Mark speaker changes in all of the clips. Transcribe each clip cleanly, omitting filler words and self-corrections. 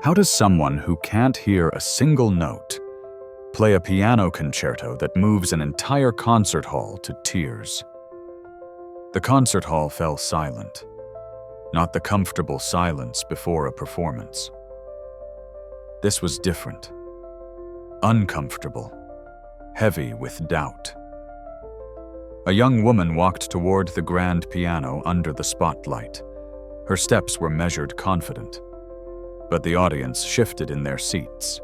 Speaker 1: How does someone who can't hear a single note play a piano concerto that moves an entire concert hall to tears? The concert hall fell silent, not the comfortable silence before a performance. This was different, uncomfortable, heavy with doubt. A young woman walked toward the grand piano under the spotlight. Her steps were measured, confident. But the audience shifted in their seats.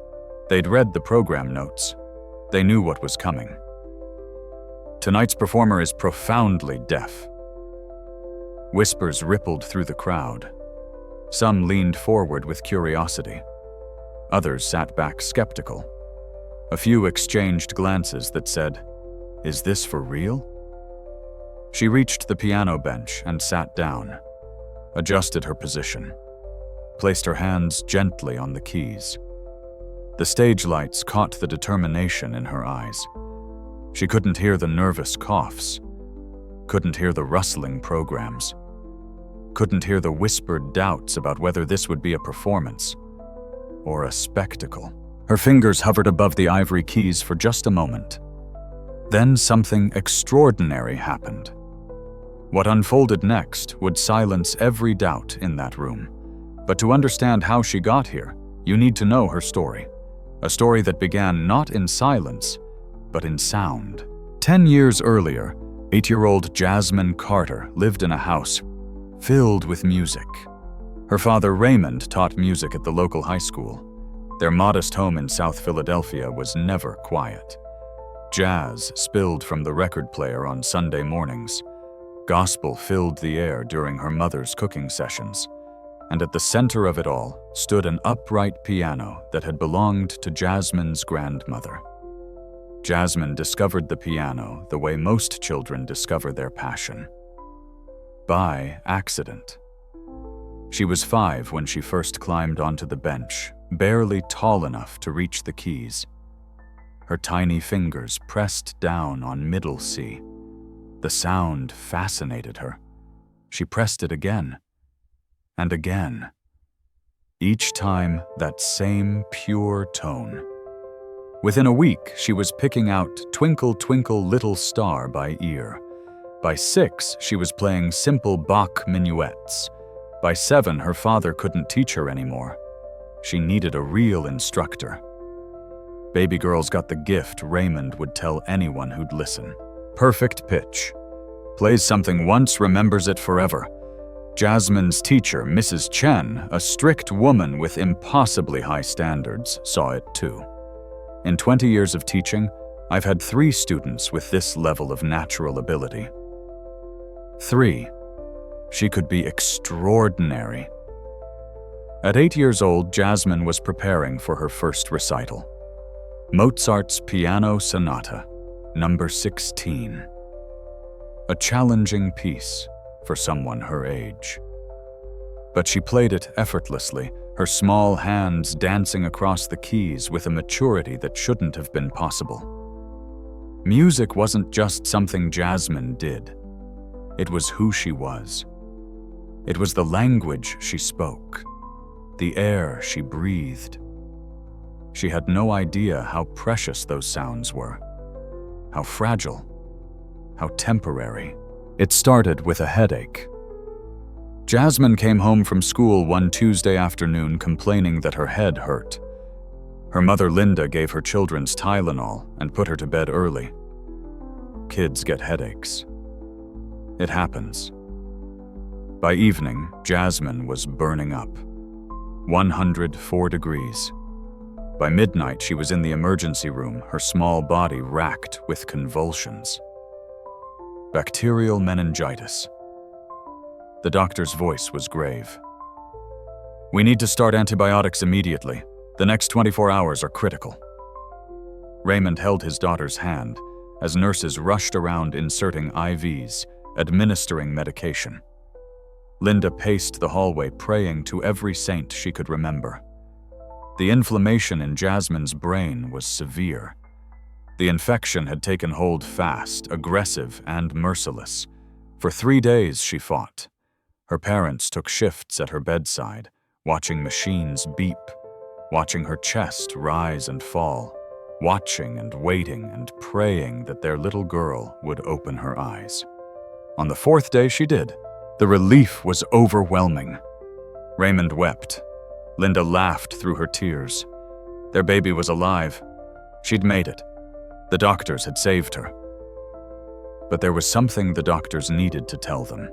Speaker 1: They'd read the program notes. They knew what was coming. Tonight's performer is profoundly deaf. Whispers rippled through the crowd. Some leaned forward with curiosity. Others sat back skeptical. A few exchanged glances that said, "Is this for real?" She reached the piano bench and sat down, adjusted her position, placed her hands gently on the keys. The stage lights caught the determination in her eyes. She couldn't hear the nervous coughs, couldn't hear the rustling programs, couldn't hear the whispered doubts about whether this would be a performance or a spectacle. Her fingers hovered above the ivory keys for just a moment. Then something extraordinary happened. What unfolded next would silence every doubt in that room. But to understand how she got here, you need to know her story. A story that began not in silence, but in sound. 10 years earlier, 8-year-old Jasmine Carter lived in a house filled with music. Her father Raymond taught music at the local high school. Their modest home in South Philadelphia was never quiet. Jazz spilled from the record player on Sunday mornings. Gospel filled the air during her mother's cooking sessions. And at the center of it all stood an upright piano that had belonged to Jasmine's grandmother. Jasmine discovered the piano the way most children discover their passion: by accident. She was 5 when she first climbed onto the bench, barely tall enough to reach the keys. Her tiny fingers pressed down on middle C. The sound fascinated her. She pressed it again and again. Each time, that same pure tone. Within a week, she was picking out Twinkle, Twinkle, Little Star by ear. By 6, she was playing simple Bach minuets. By 7, her father couldn't teach her anymore. She needed a real instructor. Baby girl's got the gift Raymond would tell anyone who'd listen. Perfect pitch. Plays something once, remembers it forever. Jasmine's teacher, Mrs. Chen, a strict woman with impossibly high standards, saw it too. In 20 years of teaching, I've had 3 students with this level of natural ability. 3. She could be extraordinary. At 8 years old, Jasmine was preparing for her first recital. Mozart's Piano Sonata, number 16. A challenging piece for someone her age. But she played it effortlessly, her small hands dancing across the keys with a maturity that shouldn't have been possible. Music wasn't just something Jasmine did. It was who she was. It was the language she spoke, the air she breathed. She had no idea how precious those sounds were, how fragile, how temporary. It started with a headache. Jasmine came home from school one Tuesday afternoon complaining that her head hurt. Her mother Linda gave her children's Tylenol and put her to bed early. Kids get headaches. It happens. By evening, Jasmine was burning up. 104 degrees. By midnight, she was in the emergency room, her small body racked with convulsions. Bacterial meningitis. The doctor's voice was grave. "We need to start antibiotics immediately. The next 24 hours are critical." Raymond held his daughter's hand as nurses rushed around inserting IVs, administering medication. Linda paced the hallway praying to every saint she could remember. The inflammation in Jasmine's brain was severe. The infection had taken hold fast, aggressive, and merciless. For 3 days she fought. Her parents took shifts at her bedside, watching machines beep watching her chest rise and fall, watching and waiting and praying that their little girl would open her eyes. On the fourth day she did. The relief was overwhelming. Raymond wept. Linda laughed through her tears. Their baby was alive. She'd made it. The doctors had saved her. But there was something the doctors needed to tell them.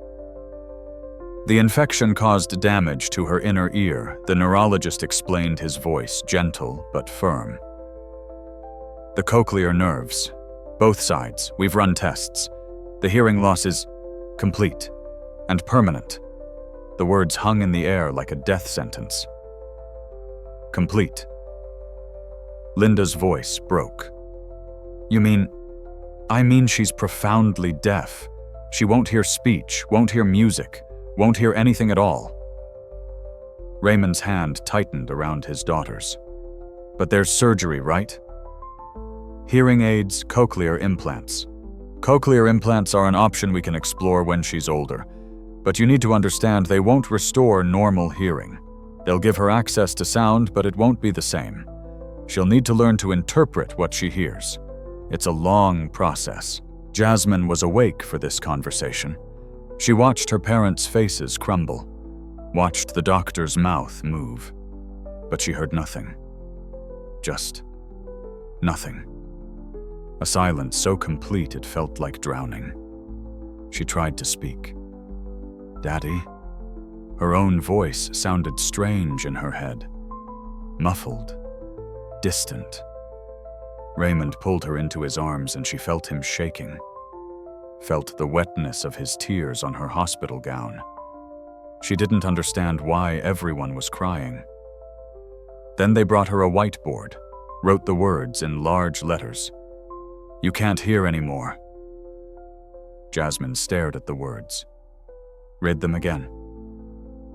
Speaker 1: The infection caused damage to her inner ear, the neurologist explained, his voice gentle but firm. The cochlear nerves. Both sides. We've run tests. The hearing loss is complete and permanent. The words hung in the air like a death sentence. Complete. Linda's voice broke. You mean? I mean she's profoundly deaf. She won't hear speech, won't hear music, won't hear anything at all. Raymond's hand tightened around his daughter's. But there's surgery, right? Hearing aids, cochlear implants. Cochlear implants are an option we can explore when she's older. But you need to understand they won't restore normal hearing. They'll give her access to sound, but it won't be the same. She'll need to learn to interpret what she hears. It's a long process. Jasmine was awake for this conversation. She watched her parents' faces crumble, watched the doctor's mouth move. But she heard nothing. Just nothing. A silence so complete it felt like drowning. She tried to speak. Daddy? Her own voice sounded strange in her head. Muffled. Distant. Raymond pulled her into his arms and she felt him shaking. Felt the wetness of his tears on her hospital gown. She didn't understand why everyone was crying. Then they brought her a whiteboard, wrote the words in large letters. You can't hear anymore. Jasmine stared at the words. Read them again.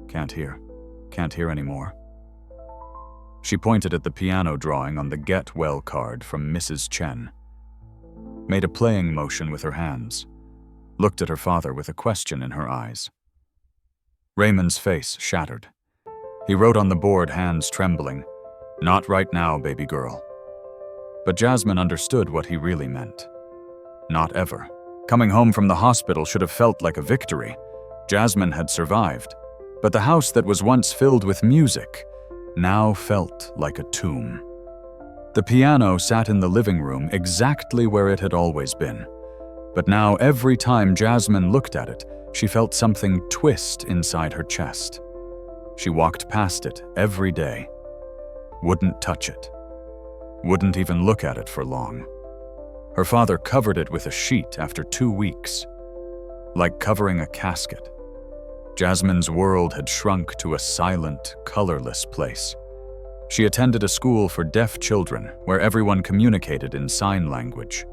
Speaker 1: Can't hear. Can't hear anymore. She pointed at the piano drawing on the Get Well card from Mrs. Chen. Made a playing motion with her hands. Looked at her father with a question in her eyes. Raymond's face shattered. He wrote on the board, hands trembling, "Not right now, baby girl." But Jasmine understood what he really meant. Not ever. Coming home from the hospital should have felt like a victory. Jasmine had survived, but the house that was once filled with music now felt like a tomb. The piano sat in the living room exactly where it had always been. But now every time Jasmine looked at it, she felt something twist inside her chest. She walked past it every day. Wouldn't touch it. Wouldn't even look at it for long. Her father covered it with a sheet after 2 weeks. Like covering a casket. Jasmine's world had shrunk to a silent, colorless place. She attended a school for deaf children where everyone communicated in sign language.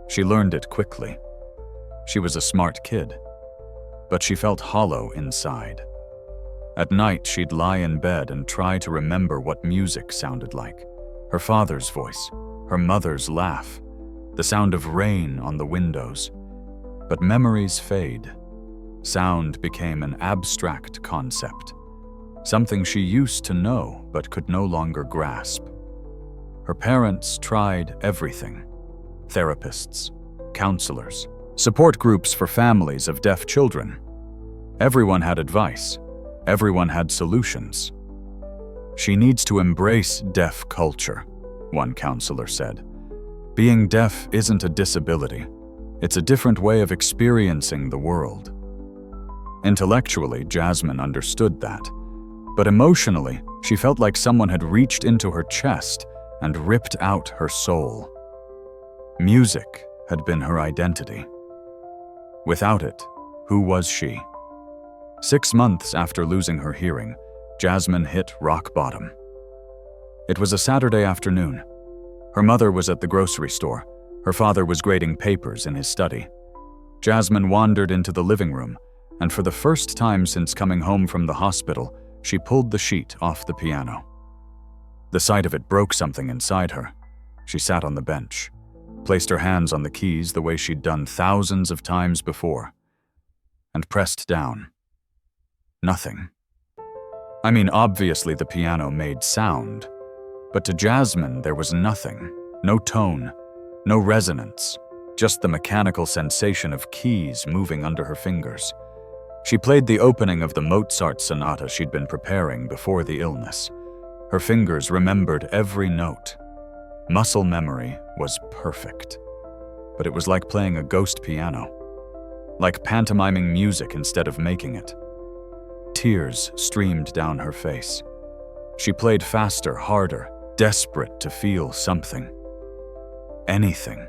Speaker 1: She learned it quickly. She was a smart kid, but she felt hollow inside. At night, she'd lie in bed and try to remember what music sounded like. Her father's voice, her mother's laugh, the sound of rain on the windows. But memories fade. Sound became an abstract concept, something she used to know but could no longer grasp. Her parents tried everything. Therapists, counselors, support groups for families of deaf children. Everyone had advice. Everyone had solutions. She needs to embrace deaf culture, one counselor said. Being deaf isn't a disability. It's a different way of experiencing the world. Intellectually, Jasmine understood that. But emotionally, she felt like someone had reached into her chest and ripped out her soul. Music had been her identity. Without it, who was she? 6 months after losing her hearing, Jasmine hit rock bottom. It was a Saturday afternoon. Her mother was at the grocery store. Her father was grading papers in his study. Jasmine wandered into the living room, and for the first time since coming home from the hospital, she pulled the sheet off the piano. The sight of it broke something inside her. She sat on the bench, placed her hands on the keys the way she'd done thousands of times before, and pressed down. Nothing. I mean, obviously the piano made sound, But to Jasmine, there was nothing. No tone, no resonance, just the mechanical sensation of keys moving under her fingers. She played the opening of the Mozart sonata she'd been preparing before the illness. Her fingers remembered every note. Muscle memory was perfect. But it was like playing a ghost piano, like pantomiming music instead of making it. Tears streamed down her face. She played faster, harder, desperate to feel something. Anything.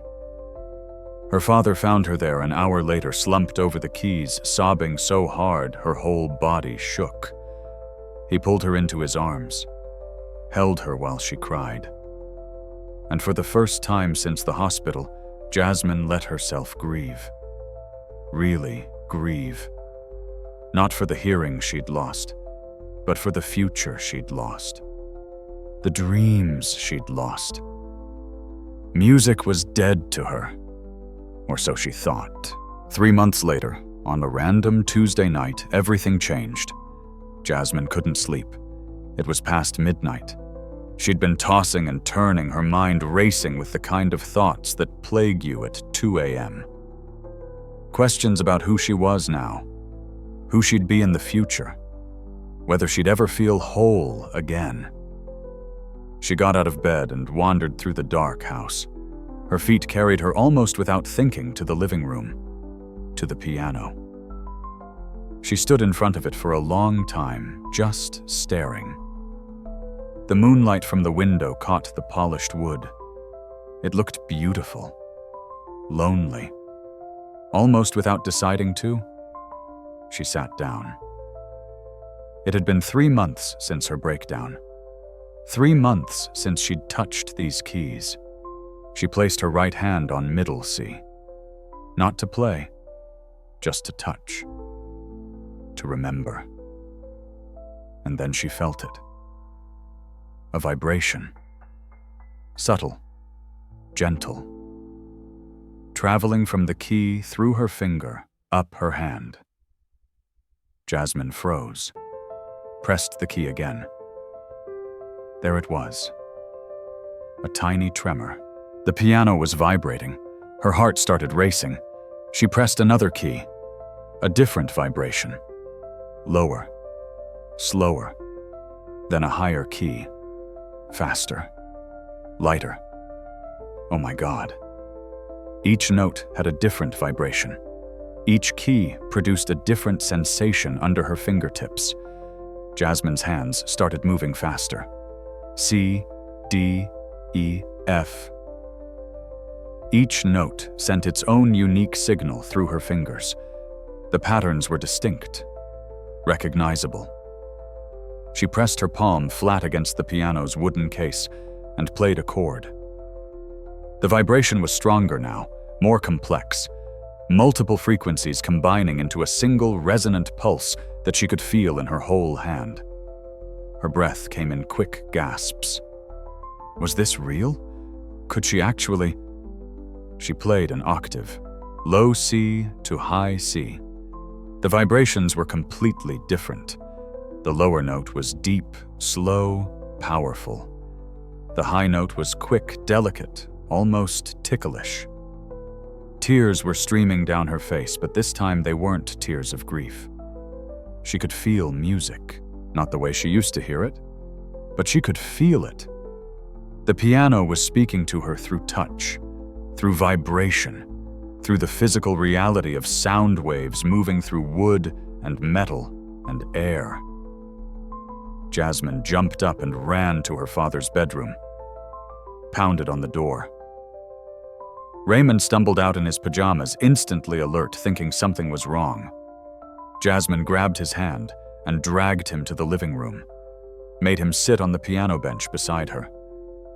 Speaker 1: Her father found her there an hour later, slumped over the keys, sobbing so hard her whole body shook. He pulled her into his arms, held her while she cried. And for the first time since the hospital, Jasmine let herself grieve. Really grieve. Not for the hearing she'd lost, but for the future she'd lost. The dreams she'd lost. Music was dead to her. Or so she thought. 3 months later, on a random Tuesday night, everything changed. Jasmine couldn't sleep. It was past midnight. She'd been tossing and turning, her mind racing with the kind of thoughts that plague you at 2 a.m. Questions about who she was now, who she'd be in the future, whether she'd ever feel whole again. She got out of bed and wandered through the dark house. Her feet carried her almost without thinking to the living room, to the piano. She stood in front of it for a long time, just staring. The moonlight from the window caught the polished wood. It looked beautiful, lonely. Almost without deciding to, she sat down. It had been 3 months since her breakdown. 3 months since she'd touched these keys. She placed her right hand on middle C. Not to play, just to touch. To remember. And then she felt it. A vibration. Subtle. Gentle. Traveling from the key through her finger, up her hand. Jasmine froze. Pressed the key again. There it was. A tiny tremor. The piano was vibrating. Her heart started racing. She pressed another key. A different vibration. Lower. Slower. Then a higher key. Faster. Lighter. Oh my God. Each note had a different vibration. Each key produced a different sensation under her fingertips. Jasmine's hands started moving faster. C, D, E, F. Each note sent its own unique signal through her fingers. The patterns were distinct, recognizable. She pressed her palm flat against the piano's wooden case and played a chord. The vibration was stronger now, more complex, multiple frequencies combining into a single resonant pulse that she could feel in her whole hand. Her breath came in quick gasps. Was this real? Could she actually? She played an octave, low C to high C. The vibrations were completely different. The lower note was deep, slow, powerful. The high note was quick, delicate, almost ticklish. Tears were streaming down her face, but this time they weren't tears of grief. She could feel music, not the way she used to hear it, but she could feel it. The piano was speaking to her through touch, through vibration, through the physical reality of sound waves moving through wood and metal and air. Jasmine jumped up and ran to her father's bedroom, pounded on the door. Raymond stumbled out in his pajamas, instantly alert, thinking something was wrong. Jasmine grabbed his hand and dragged him to the living room, made him sit on the piano bench beside her.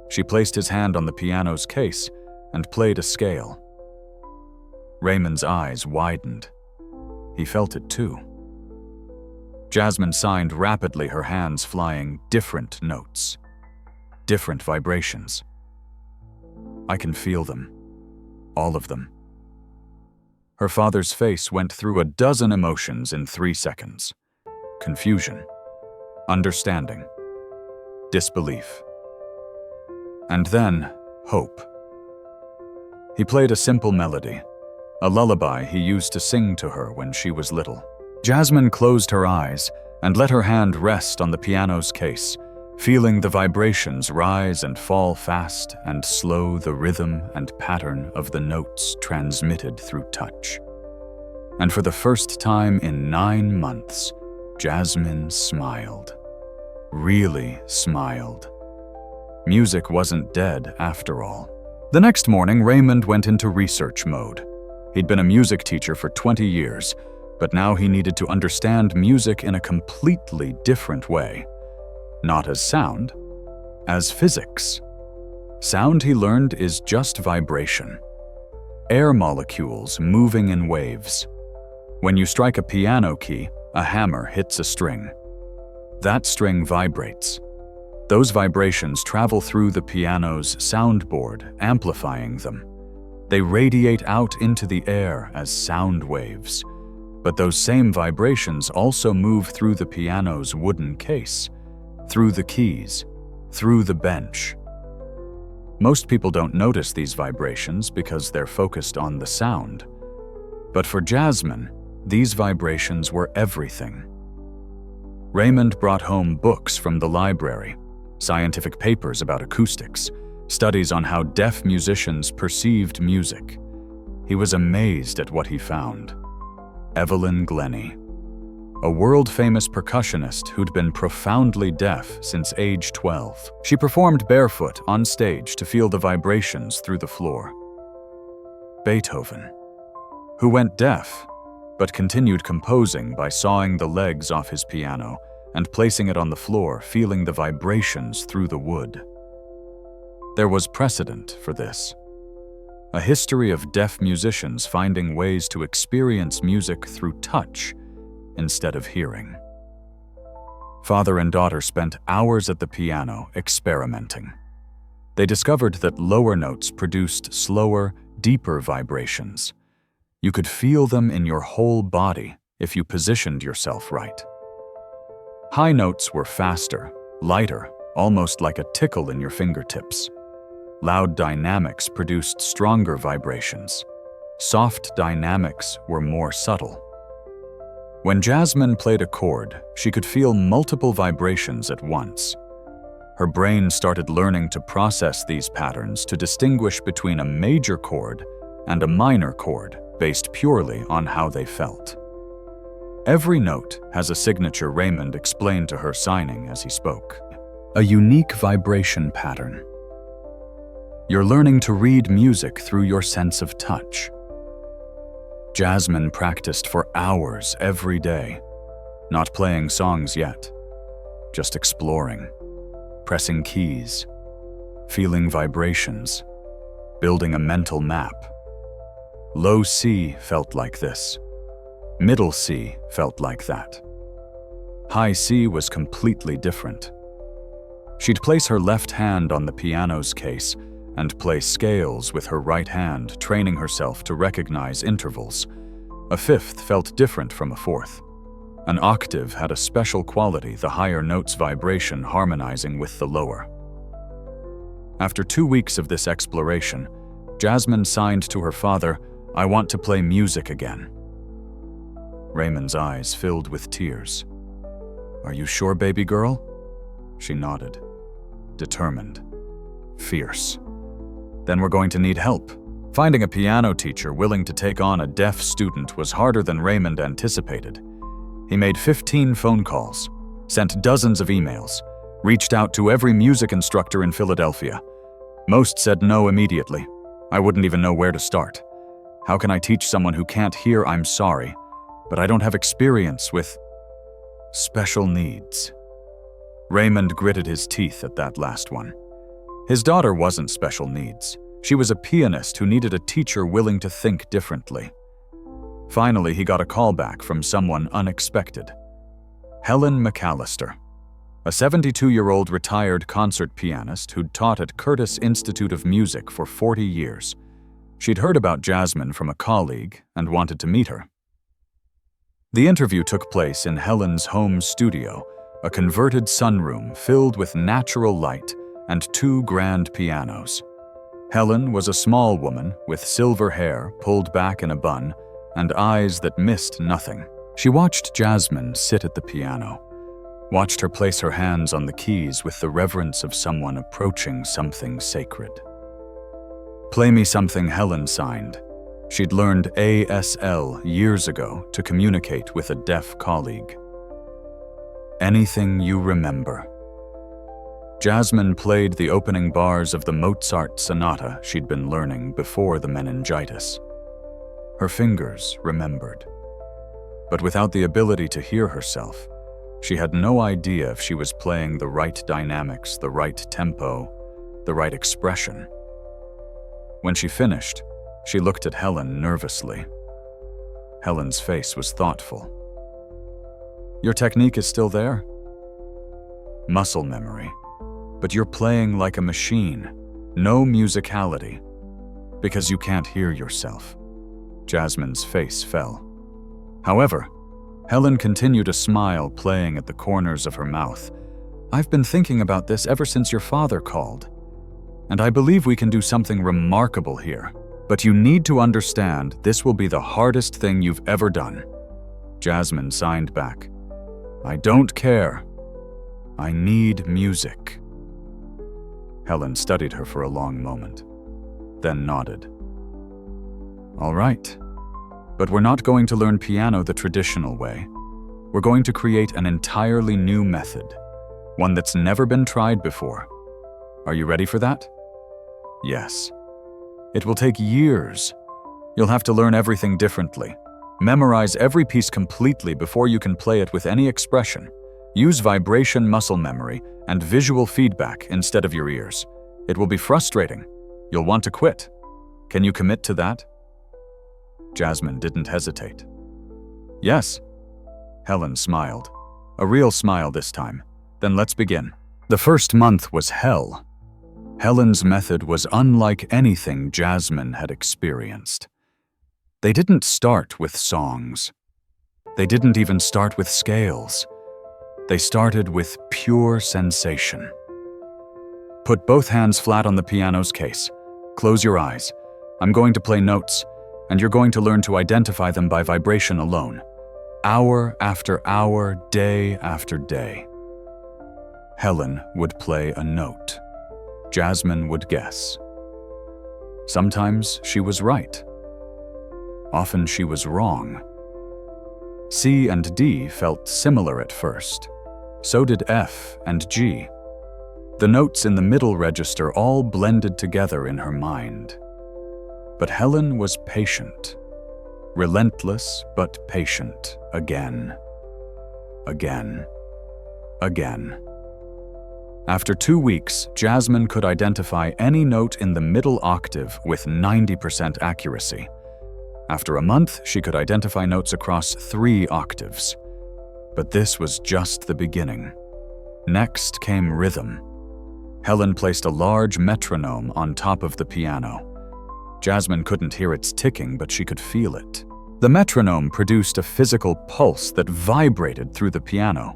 Speaker 1: She placed his hand on the piano's case and played a scale. Raymond's eyes widened. He felt it too. Jasmine signed rapidly, her hands flying different notes, different vibrations. I can feel them, all of them. Her father's face went through a dozen emotions in 3 seconds. Confusion, understanding, disbelief. And then, hope. He played a simple melody, a lullaby he used to sing to her when she was little. Jasmine closed her eyes and let her hand rest on the piano's case, feeling the vibrations rise and fall fast and slow, the rhythm and pattern of the notes transmitted through touch. And for the first time in 9 months, Jasmine smiled. Really smiled. Music wasn't dead after all. The next morning, Raymond went into research mode. He'd been a music teacher for 20 years, but now he needed to understand music in a completely different way. Not as sound, as physics. Sound, he learned, is just vibration. Air molecules moving in waves. When you strike a piano key, a hammer hits a string. That string vibrates. Those vibrations travel through the piano's soundboard, amplifying them. They radiate out into the air as sound waves. But those same vibrations also move through the piano's wooden case, through the keys, through the bench. Most people don't notice these vibrations because they're focused on the sound. But for Jasmine, these vibrations were everything. Raymond brought home books from the library, scientific papers about acoustics, studies on how deaf musicians perceived music. He was amazed at what he found. Evelyn Glennie, a world-famous percussionist who'd been profoundly deaf since age 12. She performed barefoot on stage to feel the vibrations through the floor. Beethoven, who went deaf, but continued composing by sawing the legs off his piano and placing it on the floor, feeling the vibrations through the wood. There was precedent for this. A history of deaf musicians finding ways to experience music through touch instead of hearing. Father and daughter spent hours at the piano experimenting. They discovered that lower notes produced slower, deeper vibrations. You could feel them in your whole body if you positioned yourself right. High notes were faster, lighter, almost like a tickle in your fingertips. Loud dynamics produced stronger vibrations. Soft dynamics were more subtle. When Jasmine played a chord, she could feel multiple vibrations at once. Her brain started learning to process these patterns to distinguish between a major chord and a minor chord based purely on how they felt. Every note has a signature, Raymond explained to her, signing as he spoke. A unique vibration pattern. You're learning to read music through your sense of touch. Jasmine practiced for hours every day, not playing songs yet, just exploring, pressing keys, feeling vibrations, building a mental map. Low C felt like this. Middle C felt like that. High C was completely different. She'd place her left hand on the piano's case and play scales with her right hand, training herself to recognize intervals. A fifth felt different from a fourth. An octave had a special quality, the higher note's vibration harmonizing with the lower. After 2 weeks of this exploration, Jasmine signed to her father, "I want to play music again." Raymond's eyes filled with tears. "Are you sure, baby girl?" She nodded. Determined. Fierce. "Then we're going to need help." Finding a piano teacher willing to take on a deaf student was harder than Raymond anticipated. He made 15 phone calls, sent dozens of emails, reached out to every music instructor in Philadelphia. Most said no immediately. "I wouldn't even know where to start. How can I teach someone who can't hear? I'm sorry, but I don't have experience with special needs." Raymond gritted his teeth at that last one. His daughter wasn't special needs. She was a pianist who needed a teacher willing to think differently. Finally, he got a call back from someone unexpected. Helen McAllister, a 72-year-old retired concert pianist who'd taught at Curtis Institute of Music for 40 years. She'd heard about Jasmine from a colleague and wanted to meet her. The interview took place in Helen's home studio, a converted sunroom filled with natural light and 2 grand pianos. Helen was a small woman with silver hair pulled back in a bun and eyes that missed nothing. She watched Jasmine sit at the piano, watched her place her hands on the keys with the reverence of someone approaching something sacred. "Play me something," Helen signed. She'd learned ASL years ago to communicate with a deaf colleague. "Anything you remember." Jasmine played the opening bars of the Mozart sonata she'd been learning before the meningitis. Her fingers remembered. But without the ability to hear herself, she had no idea if she was playing the right dynamics, the right tempo, the right expression. When she finished, she looked at Helen nervously. Helen's face was thoughtful. "Your technique is still there?" "Muscle memory. But you're playing like a machine. No musicality. Because you can't hear yourself." Jasmine's face fell. However, Helen continued to smile, playing at the corners of her mouth. "I've been thinking about this ever since your father called. And I believe we can do something remarkable here. But you need to understand this will be the hardest thing you've ever done." Jasmine signed back. "I don't care. I need music." Helen studied her for a long moment, then nodded. "All right. But we're not going to learn piano the traditional way. We're going to create an entirely new method, one that's never been tried before. Are you ready for that?" "Yes." "It will take years. You'll have to learn everything differently. Memorize every piece completely before you can play it with any expression. Use vibration muscle memory and visual feedback instead of your ears. It will be frustrating. You'll want to quit. Can you commit to that?" Jasmine didn't hesitate. "Yes." Helen smiled. A real smile this time. "Then let's begin." The first month was hell. Helen's method was unlike anything Jasmine had experienced. They didn't start with songs. They didn't even start with scales. They started with pure sensation. "Put both hands flat on the piano's case. Close your eyes. I'm going to play notes, and you're going to learn to identify them by vibration alone. Hour after hour, day after day." Helen would play a note. Jasmine would guess. Sometimes she was right. Often she was wrong. C and D felt similar at first. So did F and G. The notes in the middle register all blended together in her mind. But Helen was patient. Relentless but patient. Again. Again. Again. After 2 weeks, Jasmine could identify any note in the middle octave with 90% accuracy. After a month, she could identify notes across 3 octaves. But this was just the beginning. Next came rhythm. Helen placed a large metronome on top of the piano. Jasmine couldn't hear its ticking, but she could feel it. The metronome produced a physical pulse that vibrated through the piano.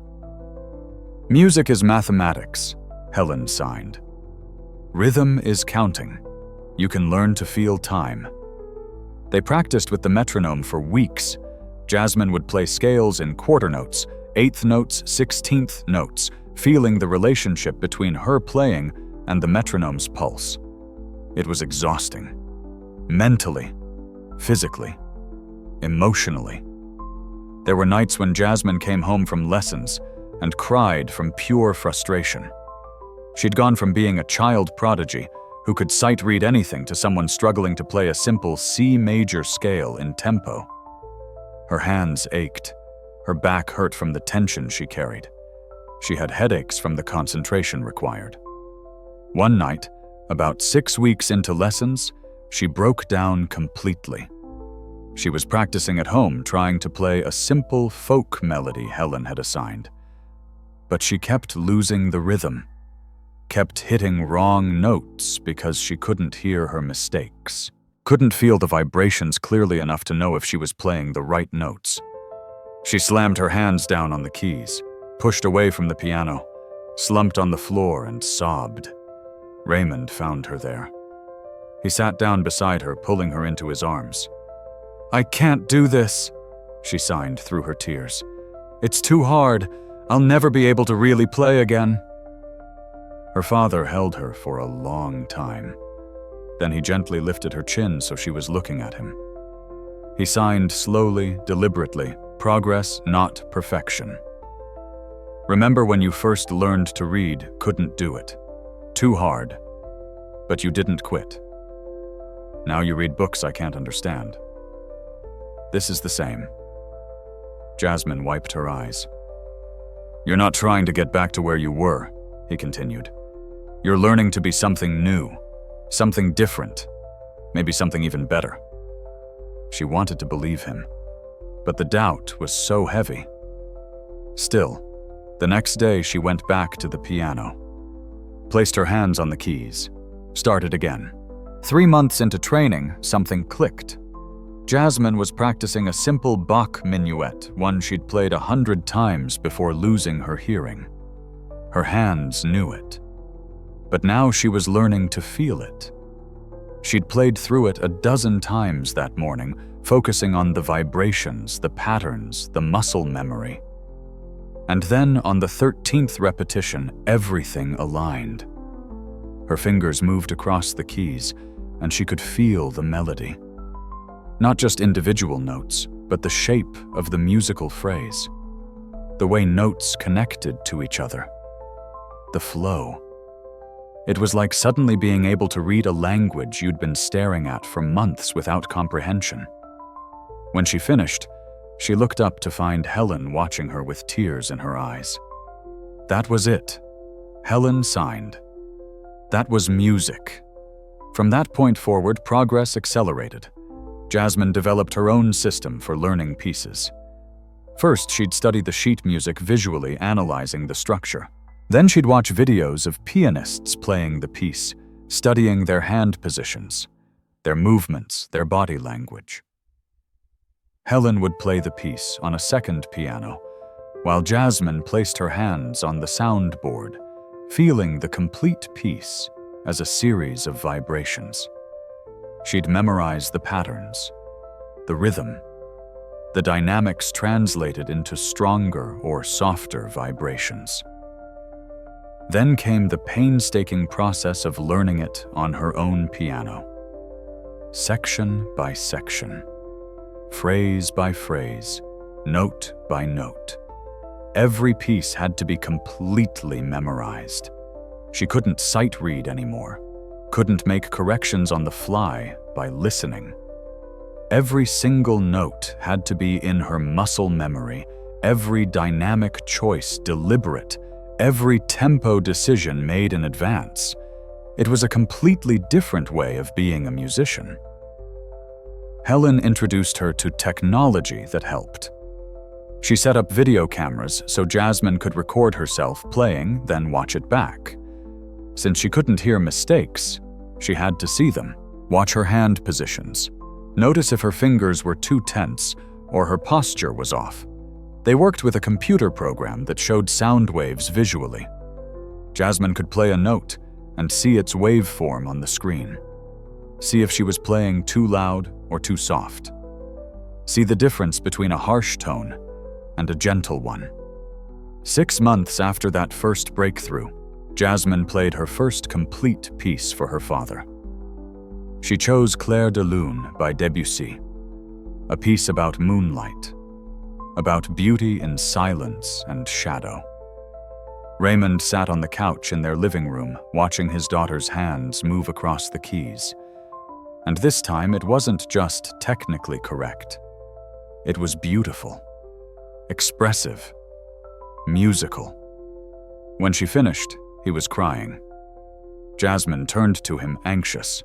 Speaker 1: "Music is mathematics," Helen signed. "Rhythm is counting. You can learn to feel time." They practiced with the metronome for weeks. Jasmine would play scales in quarter notes, eighth notes, 16th notes, feeling the relationship between her playing and the metronome's pulse. It was exhausting. Mentally, physically, emotionally. There were nights when Jasmine came home from lessons and cried from pure frustration. She'd gone from being a child prodigy who could sight-read anything to someone struggling to play a simple C major scale in tempo. Her hands ached. Her back hurt from the tension she carried. She had headaches from the concentration required. One night, about 6 weeks into lessons, she broke down completely. She was practicing at home, trying to play a simple folk melody Helen had assigned. But she kept losing the rhythm, kept hitting wrong notes because she couldn't hear her mistakes, couldn't feel the vibrations clearly enough to know if she was playing the right notes. She slammed her hands down on the keys, pushed away from the piano, slumped on the floor and sobbed. Raymond found her there. He sat down beside her, pulling her into his arms. "I can't do this," she signed through her tears. "It's too hard. I'll never be able to really play again." Her father held her for a long time. Then he gently lifted her chin so she was looking at him. He signed slowly, deliberately, progress, not perfection. "Remember when you first learned to read, couldn't do it. Too hard. But you didn't quit. Now you read books I can't understand. This is the same." Jasmine wiped her eyes. "You're not trying to get back to where you were," he continued. "You're learning to be something new, something different, maybe something even better." She wanted to believe him, but the doubt was so heavy. Still, the next day she went back to the piano, placed her hands on the keys, started again. 3 months into training, something clicked. Jasmine was practicing a simple Bach minuet, one she'd played 100 times before losing her hearing. Her hands knew it. But now she was learning to feel it. She'd played through it a dozen times that morning, focusing on the vibrations, the patterns, the muscle memory. And then, on the 13th repetition, everything aligned. Her fingers moved across the keys, and she could feel the melody. Not just individual notes, but the shape of the musical phrase. The way notes connected to each other. The flow. It was like suddenly being able to read a language you'd been staring at for months without comprehension. When she finished, she looked up to find Helen watching her with tears in her eyes. That was it. Helen signed. That was music. From that point forward, progress accelerated. Jasmine developed her own system for learning pieces. First, she'd study the sheet music visually, analyzing the structure. Then she'd watch videos of pianists playing the piece, studying their hand positions, their movements, their body language. Helen would play the piece on a second piano, while Jasmine placed her hands on the soundboard, feeling the complete piece as a series of vibrations. She'd memorize the patterns, the rhythm, the dynamics translated into stronger or softer vibrations. Then came the painstaking process of learning it on her own piano. Section by section, phrase by phrase, note by note. Every piece had to be completely memorized. She couldn't sight read anymore, couldn't make corrections on the fly by listening. Every single note had to be in her muscle memory, every dynamic choice deliberate, every tempo decision made in advance. It was a completely different way of being a musician. Helen introduced her to technology that helped. She set up video cameras so Jasmine could record herself playing, then watch it back. Since she couldn't hear mistakes, she had to see them, watch her hand positions, notice if her fingers were too tense or her posture was off. They worked with a computer program that showed sound waves visually. Jasmine could play a note and see its waveform on the screen. See if she was playing too loud or too soft. See the difference between a harsh tone and a gentle one. 6 months after that first breakthrough, Jasmine played her first complete piece for her father. She chose Clair de Lune by Debussy, a piece about moonlight, about beauty in silence and shadow. Raymond sat on the couch in their living room, watching his daughter's hands move across the keys. And this time, it wasn't just technically correct. It was beautiful, expressive, musical. When she finished, he was crying. Jasmine turned to him, anxious.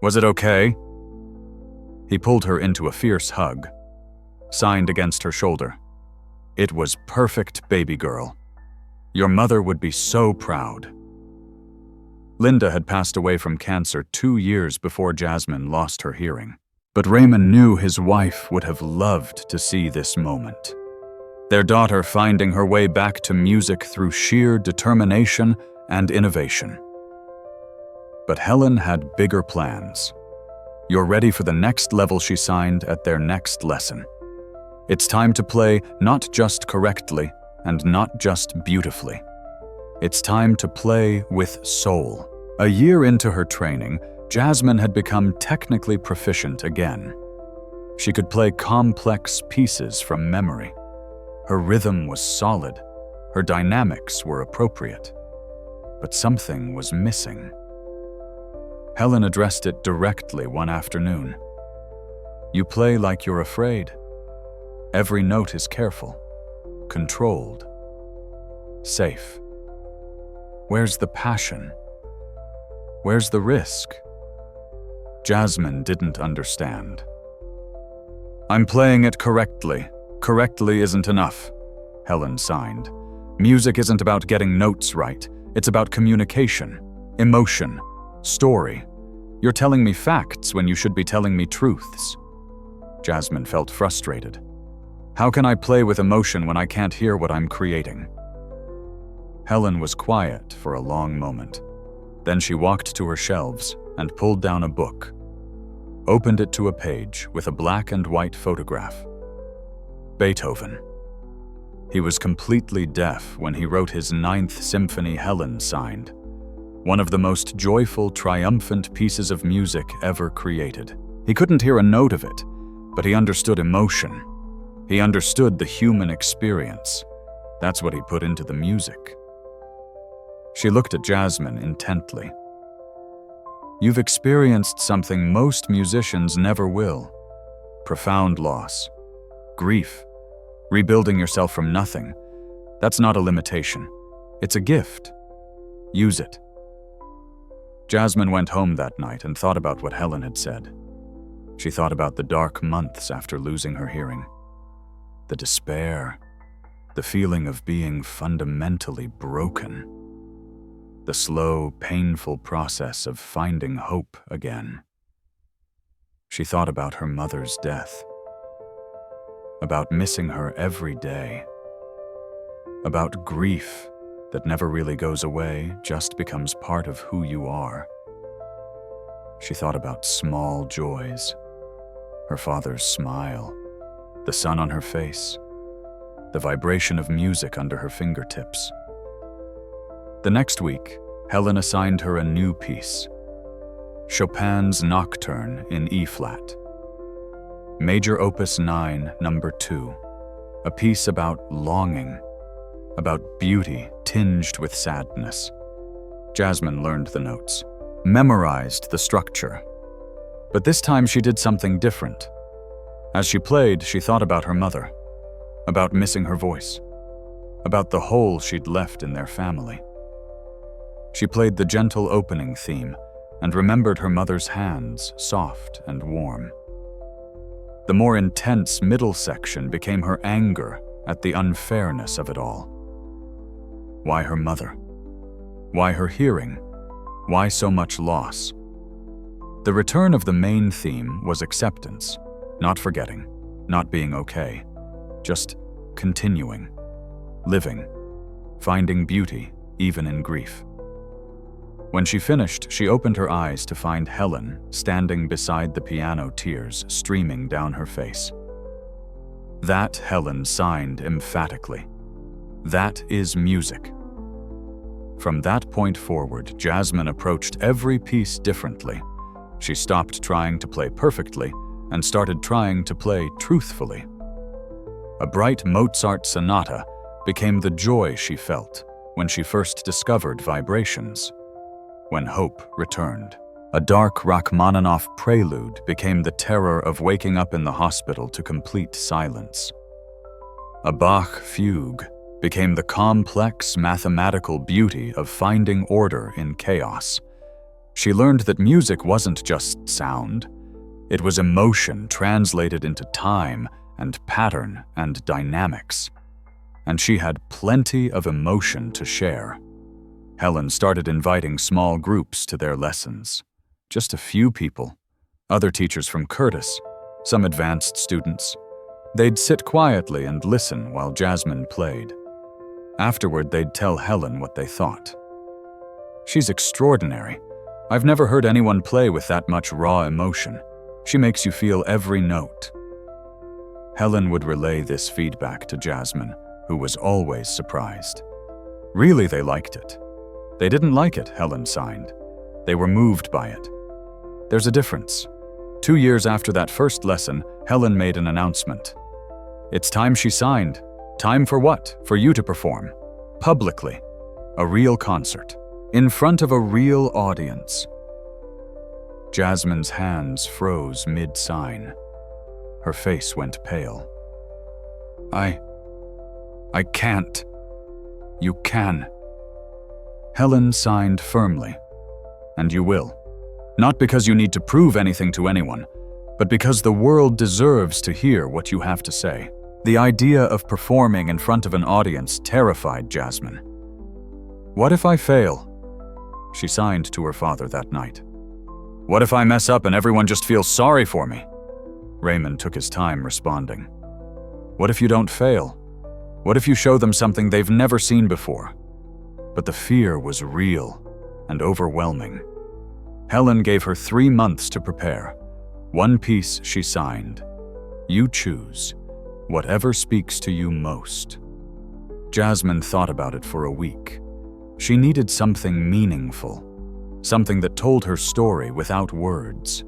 Speaker 1: "Was it okay?" He pulled her into a fierce hug, signed against her shoulder. "It was perfect, baby girl. Your mother would be so proud." Linda had passed away from cancer 2 years before Jasmine lost her hearing. But Raymond knew his wife would have loved to see this moment. Their daughter finding her way back to music through sheer determination and innovation. But Helen had bigger plans. "You're ready for the next level," she signed at their next lesson. "It's time to play not just correctly and not just beautifully. It's time to play with soul." A year into her training, Jasmine had become technically proficient again. She could play complex pieces from memory. Her rhythm was solid. Her dynamics were appropriate. But something was missing. Helen addressed it directly one afternoon. "You play like you're afraid. Every note is careful, controlled, safe. Where's the passion? Where's the risk?" Jasmine didn't understand. "I'm playing it correctly. Correctly isn't enough," Helen signed. "Music isn't about getting notes right. It's about communication, emotion, story. You're telling me facts when you should be telling me truths." Jasmine felt frustrated. "How can I play with emotion when I can't hear what I'm creating?" Helen was quiet for a long moment. Then she walked to her shelves and pulled down a book, opened it to a page with a black and white photograph. Beethoven. He was completely deaf when he wrote his Ninth Symphony. Helen signed. One of the most joyful, triumphant pieces of music ever created. He couldn't hear a note of it, but he understood emotion. He understood the human experience. That's what he put into the music. She looked at Jasmine intently. "You've experienced something most musicians never will. Profound loss, grief, rebuilding yourself from nothing. That's not a limitation. It's a gift. Use it." Jasmine went home that night and thought about what Helen had said. She thought about the dark months after losing her hearing. The despair, the feeling of being fundamentally broken. The slow, painful process of finding hope again. She thought about her mother's death, about missing her every day, about grief that never really goes away, just becomes part of who you are. She thought about small joys, her father's smile, the sun on her face, the vibration of music under her fingertips. The next week, Helen assigned her a new piece, Chopin's Nocturne in E-flat. Major Opus 9, number 2, a piece about longing, about beauty tinged with sadness. Jasmine learned the notes, memorized the structure. But this time she did something different. As she played, she thought about her mother, about missing her voice, about the hole she'd left in their family. She played the gentle opening theme and remembered her mother's hands, soft and warm. The more intense middle section became her anger at the unfairness of it all. Why her mother? Why her hearing? Why so much loss? The return of the main theme was acceptance, not forgetting, not being okay, just continuing, living, finding beauty even in grief. When she finished, she opened her eyes to find Helen standing beside the piano, tears streaming down her face. That, Helen signed emphatically. That is music. From that point forward, Jasmine approached every piece differently. She stopped trying to play perfectly and started trying to play truthfully. A bright Mozart sonata became the joy she felt when she first discovered vibrations. When hope returned. A dark Rachmaninoff prelude became the terror of waking up in the hospital to complete silence. A Bach fugue became the complex mathematical beauty of finding order in chaos. She learned that music wasn't just sound. It was emotion translated into time and pattern and dynamics. And she had plenty of emotion to share. Helen started inviting small groups to their lessons. Just a few people, other teachers from Curtis, some advanced students. They'd sit quietly and listen while Jasmine played. Afterward, they'd tell Helen what they thought. "She's extraordinary. I've never heard anyone play with that much raw emotion. She makes you feel every note." Helen would relay this feedback to Jasmine, who was always surprised. Really, they liked it. They didn't like it, Helen signed. They were moved by it. There's a difference. 2 years after that first lesson, Helen made an announcement. It's time, she signed. Time for what? For you to perform. Publicly. A real concert. In front of a real audience. Jasmine's hands froze mid-sign. Her face went pale. I can't. You can. Helen signed firmly. And you will. Not because you need to prove anything to anyone, but because the world deserves to hear what you have to say. The idea of performing in front of an audience terrified Jasmine. What if I fail? She signed to her father that night. What if I mess up and everyone just feels sorry for me? Raymond took his time responding. What if you don't fail? What if you show them something they've never seen before? But the fear was real and overwhelming. Helen gave her 3 months to prepare. 1 piece she signed. You choose. Whatever speaks to you most. Jasmine thought about it for a week. She needed something meaningful, something that told her story without words.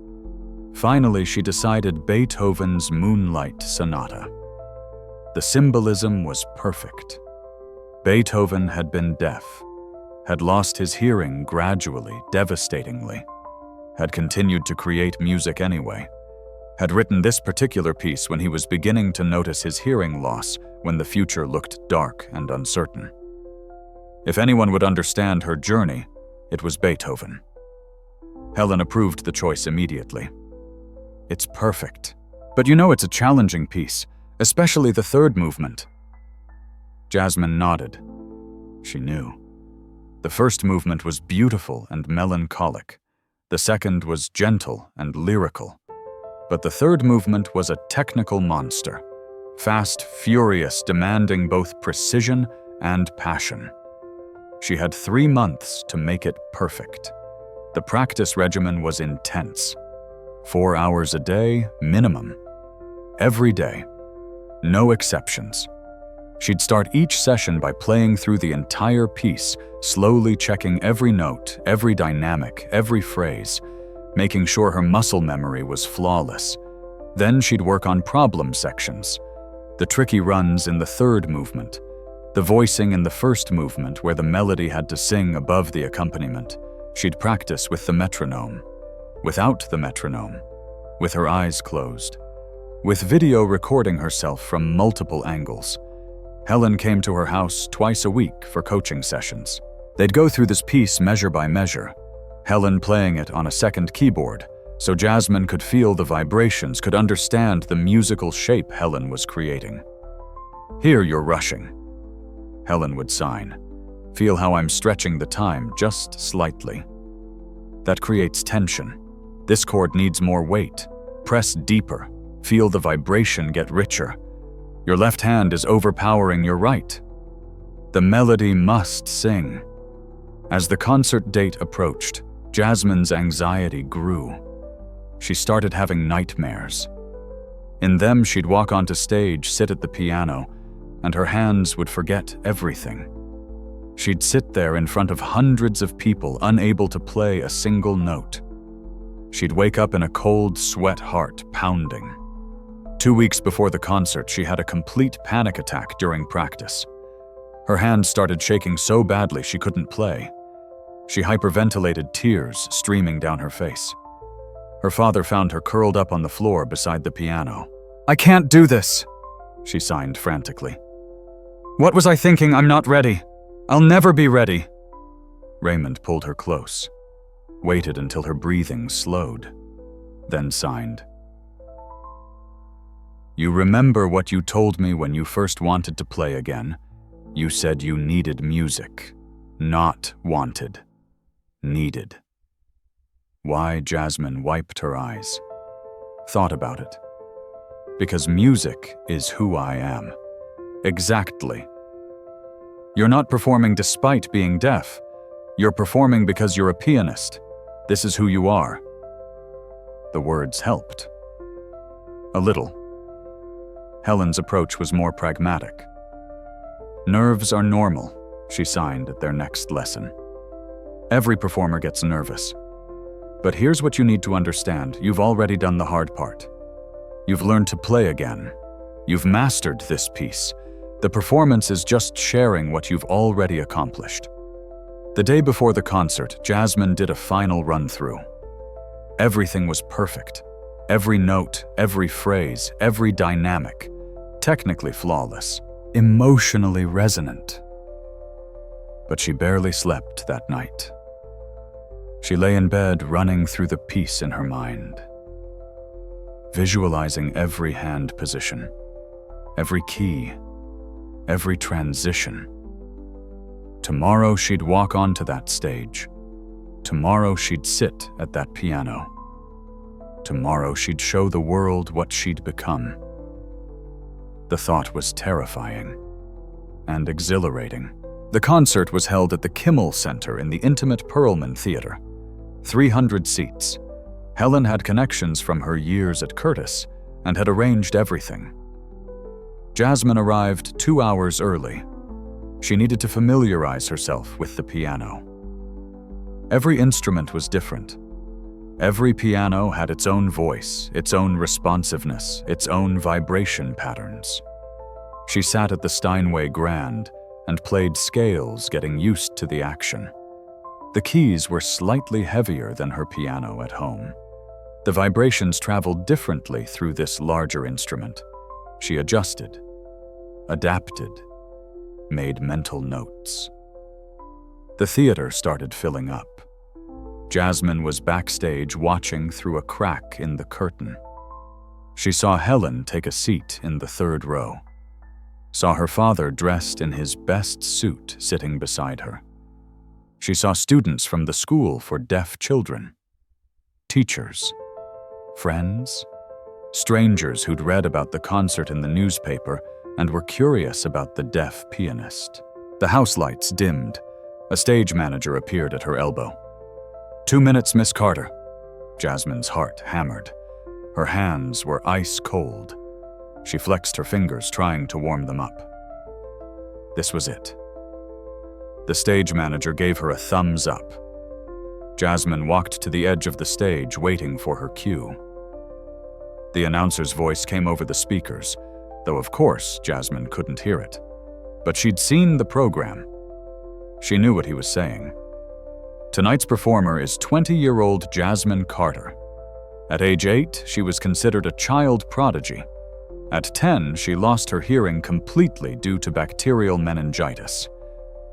Speaker 1: Finally, she decided Beethoven's Moonlight Sonata. The symbolism was perfect. Beethoven had been deaf, had lost his hearing gradually, devastatingly, had continued to create music anyway, had written this particular piece when he was beginning to notice his hearing loss, when the future looked dark and uncertain. If anyone would understand her journey, it was Beethoven. Helen approved the choice immediately. It's perfect. But you know it's a challenging piece, especially the 3rd movement. Jasmine nodded. She knew. The 1st movement was beautiful and melancholic. The 2nd was gentle and lyrical. But the 3rd movement was a technical monster. Fast, furious, demanding both precision and passion. She had 3 months to make it perfect. The practice regimen was intense. 4 hours a day, minimum. Every day. No exceptions. She'd start each session by playing through the entire piece, slowly checking every note, every dynamic, every phrase, making sure her muscle memory was flawless. Then she'd work on problem sections. The tricky runs in the 3rd movement. The voicing in the 1st movement, where the melody had to sing above the accompaniment. She'd practice with the metronome. Without the metronome. With her eyes closed. With video recording herself from multiple angles. Helen came to her house twice a week for coaching sessions. They'd go through this piece measure by measure, Helen playing it on a 2nd keyboard, so Jasmine could feel the vibrations, could understand the musical shape Helen was creating. Here you're rushing. Helen would sign. Feel how I'm stretching the time just slightly. That creates tension. This chord needs more weight. Press deeper. Feel the vibration get richer. Your left hand is overpowering your right. The melody must sing. As the concert date approached, Jasmine's anxiety grew. She started having nightmares. In them, she'd walk onto stage, sit at the piano, and her hands would forget everything. She'd sit there in front of hundreds of people, unable to play a single note. She'd wake up in a cold sweat, heart pounding. 2 weeks before the concert, she had a complete panic attack during practice. Her hands started shaking so badly she couldn't play. She hyperventilated, tears streaming down her face. Her father found her curled up on the floor beside the piano. "I can't do this," she signed frantically. "What was I thinking? I'm not ready. I'll never be ready." Raymond pulled her close, waited until her breathing slowed, then signed. "You remember what you told me when you first wanted to play again? You said you needed music. Not wanted. Needed." Why? Jasmine wiped her eyes. Thought about it. Because music is who I am. Exactly. You're not performing despite being deaf. You're performing because you're a pianist. This is who you are." The words helped. A little. Helen's approach was more pragmatic. "Nerves are normal," she signed at their next lesson. "Every performer gets nervous. But here's what you need to understand. You've already done the hard part. You've learned to play again. You've mastered this piece. The performance is just sharing what you've already accomplished." The day before the concert, Jasmine did a final run-through. Everything was perfect. Every note, every phrase, every dynamic. Technically flawless. Emotionally resonant. But she barely slept that night. She lay in bed running through the piece in her mind, visualizing every hand position, every key, every transition. Tomorrow she'd walk onto that stage. Tomorrow she'd sit at that piano. Tomorrow she'd show the world what she'd become. The thought was terrifying and exhilarating. The concert was held at the Kimmel Center in the intimate Perlman Theater. 300 seats. Helen had connections from her years at Curtis and had arranged everything. Jasmine arrived 2 hours early. She needed to familiarize herself with the piano. Every instrument was different. Every piano had its own voice, its own responsiveness, its own vibration patterns. She sat at the Steinway Grand and played scales, getting used to the action. The keys were slightly heavier than her piano at home. The vibrations traveled differently through this larger instrument. She adjusted, adapted, made mental notes. The theater started filling up. Jasmine was backstage watching through a crack in the curtain. She saw Helen take a seat in the third row. Saw her father dressed in his best suit sitting beside her. She saw students from the school for deaf children. Teachers. Friends. Strangers who'd read about the concert in the newspaper and were curious about the deaf pianist. The house lights dimmed. A stage manager appeared at her elbow. 2 minutes, Miss Carter." Jasmine's heart hammered. Her hands were ice cold. She flexed her fingers, trying to warm them up. This was it. The stage manager gave her a thumbs up. Jasmine walked to the edge of the stage, waiting for her cue. The announcer's voice came over the speakers, though of course Jasmine couldn't hear it. But she'd seen the program. She knew what he was saying. Tonight's performer is 20-year-old Jasmine Carter. At age 8, she was considered a child prodigy. At 10, she lost her hearing completely due to bacterial meningitis.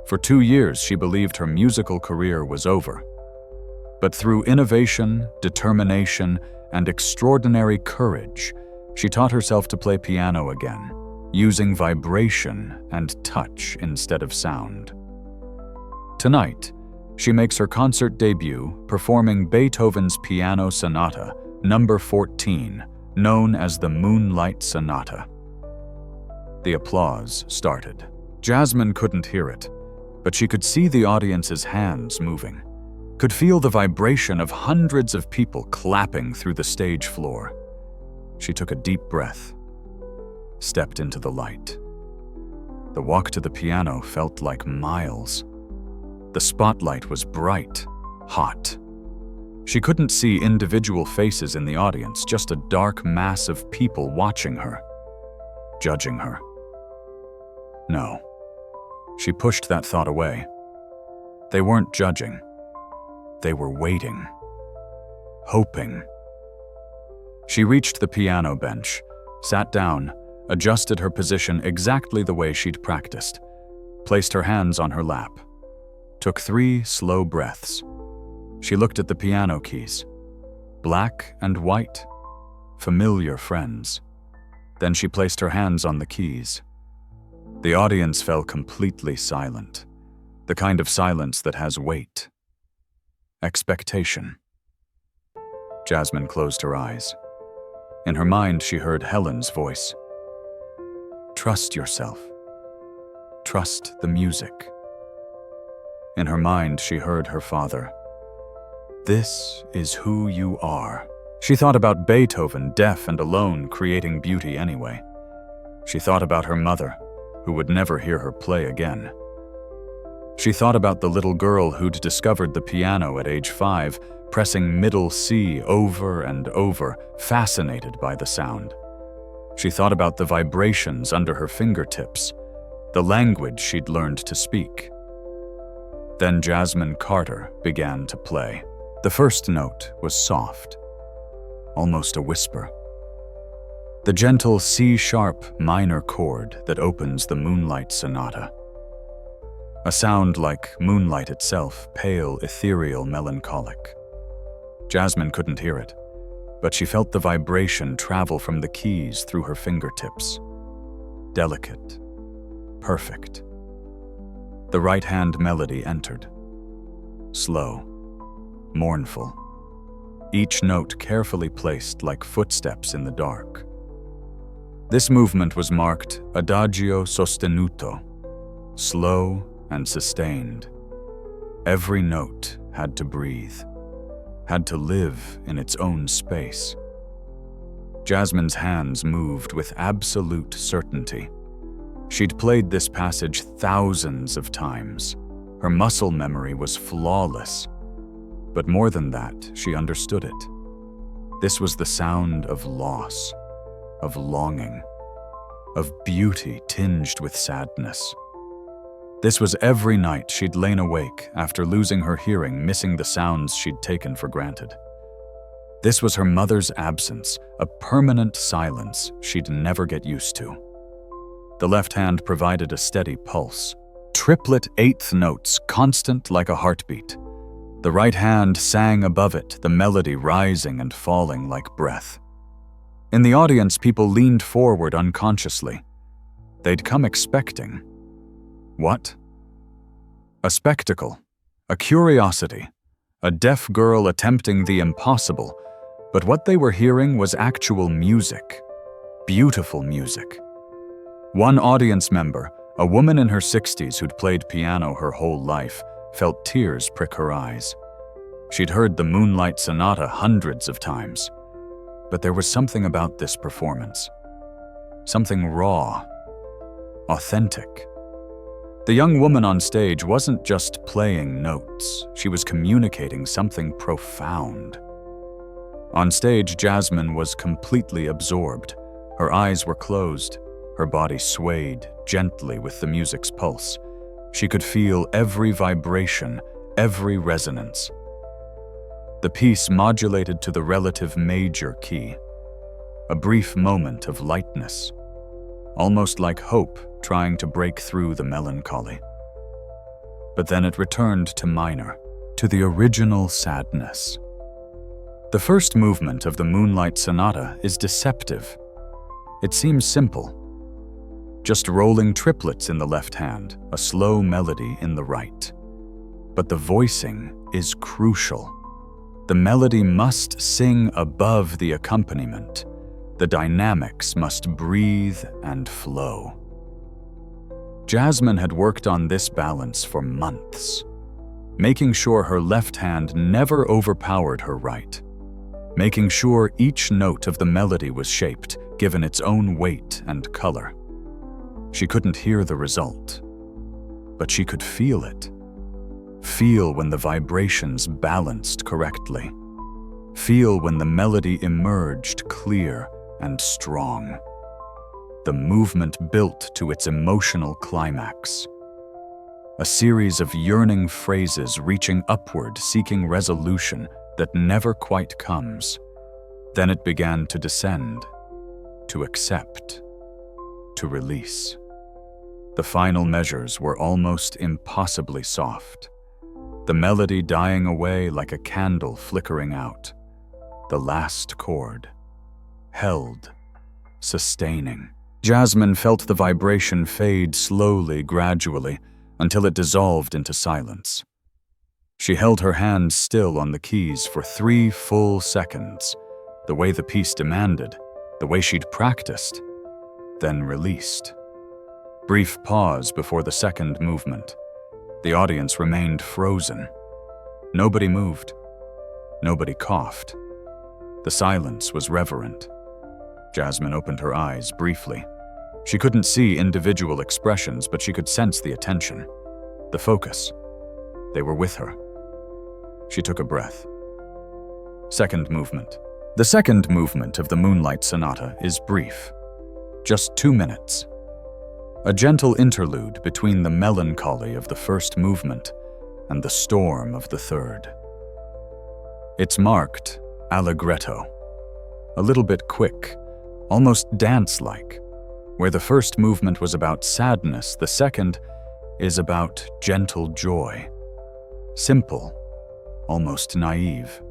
Speaker 1: For 2 years, she believed her musical career was over. But through innovation, determination, and extraordinary courage, she taught herself to play piano again, using vibration and touch instead of sound. Tonight, she makes her concert debut performing Beethoven's Piano Sonata, number 14, known as the Moonlight Sonata. The applause started. Jasmine couldn't hear it, but she could see the audience's hands moving, could feel the vibration of hundreds of people clapping through the stage floor. She took a deep breath, stepped into the light. The walk to the piano felt like miles. The spotlight was bright, hot. She couldn't see individual faces in the audience, just a dark mass of people watching her, judging her. No, she pushed that thought away. They weren't judging. They were waiting, hoping. She reached the piano bench, sat down, adjusted her position exactly the way she'd practiced, placed her hands on her lap, took 3 slow breaths. She looked at the piano keys. Black and white, familiar friends. Then she placed her hands on the keys. The audience fell completely silent, the kind of silence that has weight. Expectation. Jasmine closed her eyes. In her mind, she heard Helen's voice. Trust yourself. Trust the music. In her mind, she heard her father. This is who you are. She thought about Beethoven, deaf and alone, creating beauty anyway. She thought about her mother, who would never hear her play again. She thought about the little girl who'd discovered the piano at age 5, pressing middle C over and over, fascinated by the sound. She thought about the vibrations under her fingertips, the language she'd learned to speak. Then Jasmine Carter began to play. The first note was soft, almost a whisper. The gentle C-sharp minor chord that opens the Moonlight Sonata. A sound like moonlight itself, pale, ethereal, melancholic. Jasmine couldn't hear it, but she felt the vibration travel from the keys through her fingertips. Delicate, perfect. The right-hand melody entered. Slow, mournful. Each note carefully placed like footsteps in the dark. This movement was marked adagio sostenuto, slow and sustained. Every note had to breathe, had to live in its own space. Jasmine's hands moved with absolute certainty. She'd played this passage thousands of times. Her muscle memory was flawless. But more than that, she understood it. This was the sound of loss, of longing, of beauty tinged with sadness. This was every night she'd lain awake after losing her hearing, missing the sounds she'd taken for granted. This was her mother's absence, a permanent silence she'd never get used to. The left hand provided a steady pulse, triplet eighth notes, constant like a heartbeat. The right hand sang above it, the melody rising and falling like breath. In the audience, people leaned forward unconsciously. They'd come expecting. What? A spectacle, a curiosity, a deaf girl attempting the impossible, but what they were hearing was actual music, beautiful music. One audience member, a woman in her 60s who'd played piano her whole life, felt tears prick her eyes. She'd heard the Moonlight Sonata hundreds of times, but there was something about this performance, something raw, authentic. The young woman on stage wasn't just playing notes, she was communicating something profound. On stage, Jasmine was completely absorbed. Her eyes were closed, her body swayed gently with the music's pulse. She could feel every vibration, every resonance. The piece modulated to the relative major key, a brief moment of lightness, almost like hope trying to break through the melancholy. But then it returned to minor, to the original sadness. The first movement of the Moonlight Sonata is deceptive. It seems simple, just rolling triplets in the left hand, a slow melody in the right. But the voicing is crucial. The melody must sing above the accompaniment. The dynamics must breathe and flow. Jasmine had worked on this balance for months, making sure her left hand never overpowered her right, making sure each note of the melody was shaped, given its own weight and color. She couldn't hear the result, but she could feel it. Feel when the vibrations balanced correctly. Feel when the melody emerged clear and strong. The movement built to its emotional climax. A series of yearning phrases reaching upward, seeking resolution that never quite comes. Then it began to descend, to accept, to release. The final measures were almost impossibly soft. The melody dying away like a candle flickering out. The last chord, held, sustaining. Jasmine felt the vibration fade slowly, gradually, until it dissolved into silence. She held her hands still on the keys for 3 full seconds, the way the piece demanded, the way she'd practiced, then released. Brief pause before the second movement. The audience remained frozen. Nobody moved. Nobody coughed. The silence was reverent. Jasmine opened her eyes briefly. She couldn't see individual expressions, but she could sense the attention, the focus. They were with her. She took a breath. Second movement. The second movement of the Moonlight Sonata is brief. Just 2 minutes. A gentle interlude between the melancholy of the first movement and the storm of the third. It's marked allegretto, a little bit quick, almost dance-like. Where the first movement was about sadness, the second is about gentle joy. Simple, almost naive,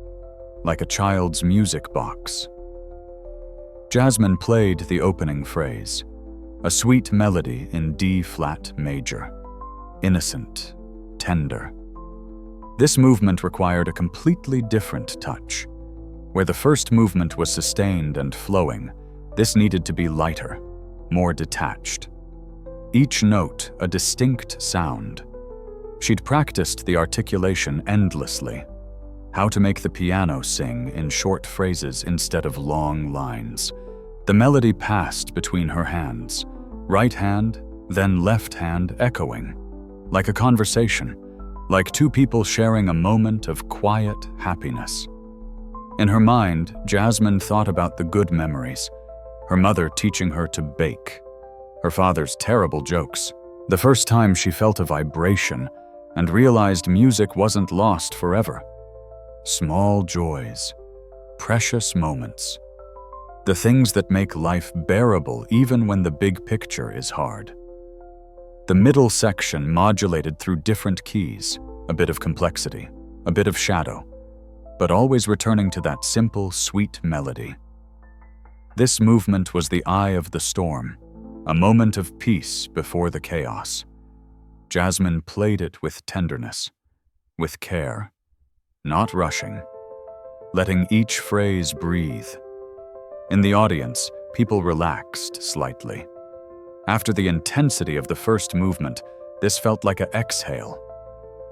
Speaker 1: like a child's music box. Jasmine played the opening phrase, a sweet melody in D-flat major, innocent, tender. This movement required a completely different touch. Where the first movement was sustained and flowing, this needed to be lighter, more detached. Each note a distinct sound. She'd practiced the articulation endlessly, how to make the piano sing in short phrases instead of long lines. The melody passed between her hands, right hand, then left hand echoing, like a conversation, like two people sharing a moment of quiet happiness. In her mind, Jasmine thought about the good memories, her mother teaching her to bake, her father's terrible jokes, the first time she felt a vibration and realized music wasn't lost forever. Small joys, precious moments, the things that make life bearable even when the big picture is hard. The middle section modulated through different keys, a bit of complexity, a bit of shadow, but always returning to that simple, sweet melody. This movement was the eye of the storm, a moment of peace before the chaos. Jasmine played it with tenderness, with care, not rushing, letting each phrase breathe. In the audience, people relaxed slightly. After the intensity of the first movement, this felt like an exhale,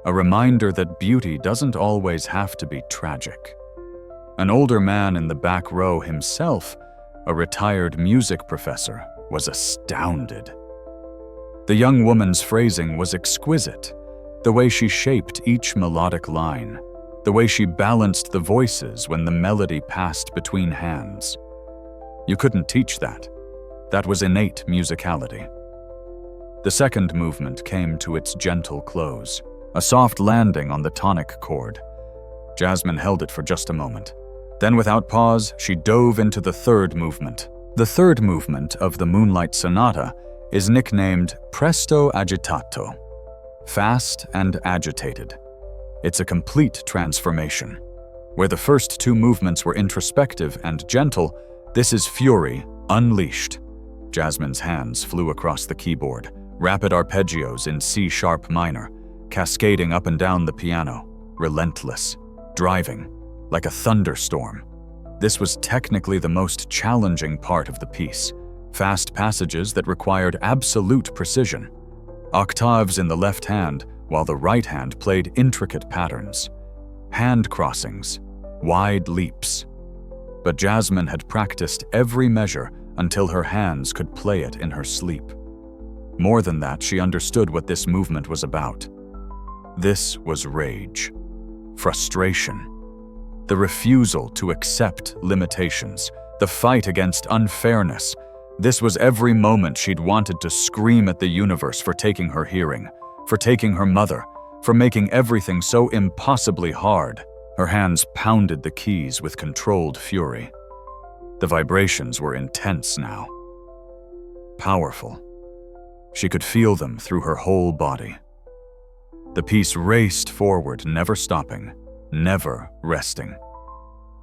Speaker 1: a reminder that beauty doesn't always have to be tragic. An older man in the back row himself, a retired music professor, was astounded. The young woman's phrasing was exquisite, the way she shaped each melodic line, the way she balanced the voices when the melody passed between hands. You couldn't teach that. That was innate musicality. The second movement came to its gentle close, a soft landing on the tonic chord. Jasmine held it for just a moment. Then, without pause, she dove into the third movement. The third movement of the Moonlight Sonata is nicknamed presto agitato, fast and agitated. It's a complete transformation. Where the first two movements were introspective and gentle, this is fury unleashed. Jasmine's hands flew across the keyboard, rapid arpeggios in C-sharp minor, cascading up and down the piano, relentless, driving, like a thunderstorm. This was technically the most challenging part of the piece, fast passages that required absolute precision. Octaves in the left hand, while the right hand played intricate patterns. Hand crossings, wide leaps. But Jasmine had practiced every measure until her hands could play it in her sleep. More than that, she understood what this movement was about. This was rage, frustration, the refusal to accept limitations, the fight against unfairness. This was every moment she'd wanted to scream at the universe for taking her hearing, for taking her mother, for making everything so impossibly hard. Her hands pounded the keys with controlled fury. The vibrations were intense now. Powerful. She could feel them through her whole body. The piece raced forward, never stopping, never resting.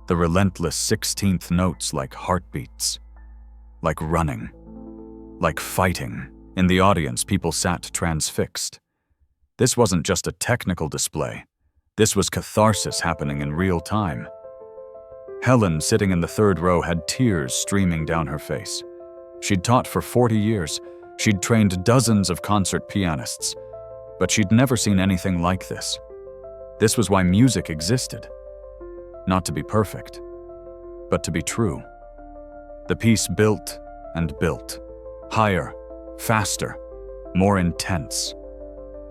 Speaker 1: The relentless 16th notes like heartbeats, like running, like fighting. In the audience, people sat transfixed. This wasn't just a technical display. This was catharsis happening in real time. Helen, sitting in the third row, had tears streaming down her face. She'd taught for 40 years. She'd trained dozens of concert pianists. But she'd never seen anything like this. This was why music existed. not to be perfect, but to be true. The piece built and built, higher, faster, more intense.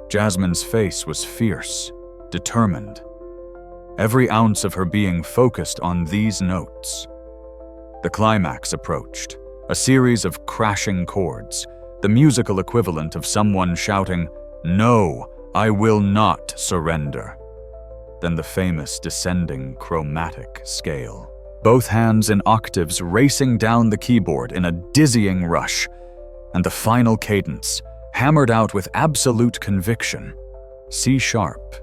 Speaker 1: Jasmine's face was fierce, determined. Every ounce of her being focused on these notes. The climax approached, a series of crashing chords, the musical equivalent of someone shouting, "No, I will not surrender." Then the famous descending chromatic scale. Both hands in octaves racing down the keyboard in a dizzying rush, and the final cadence, hammered out with absolute conviction. C sharp,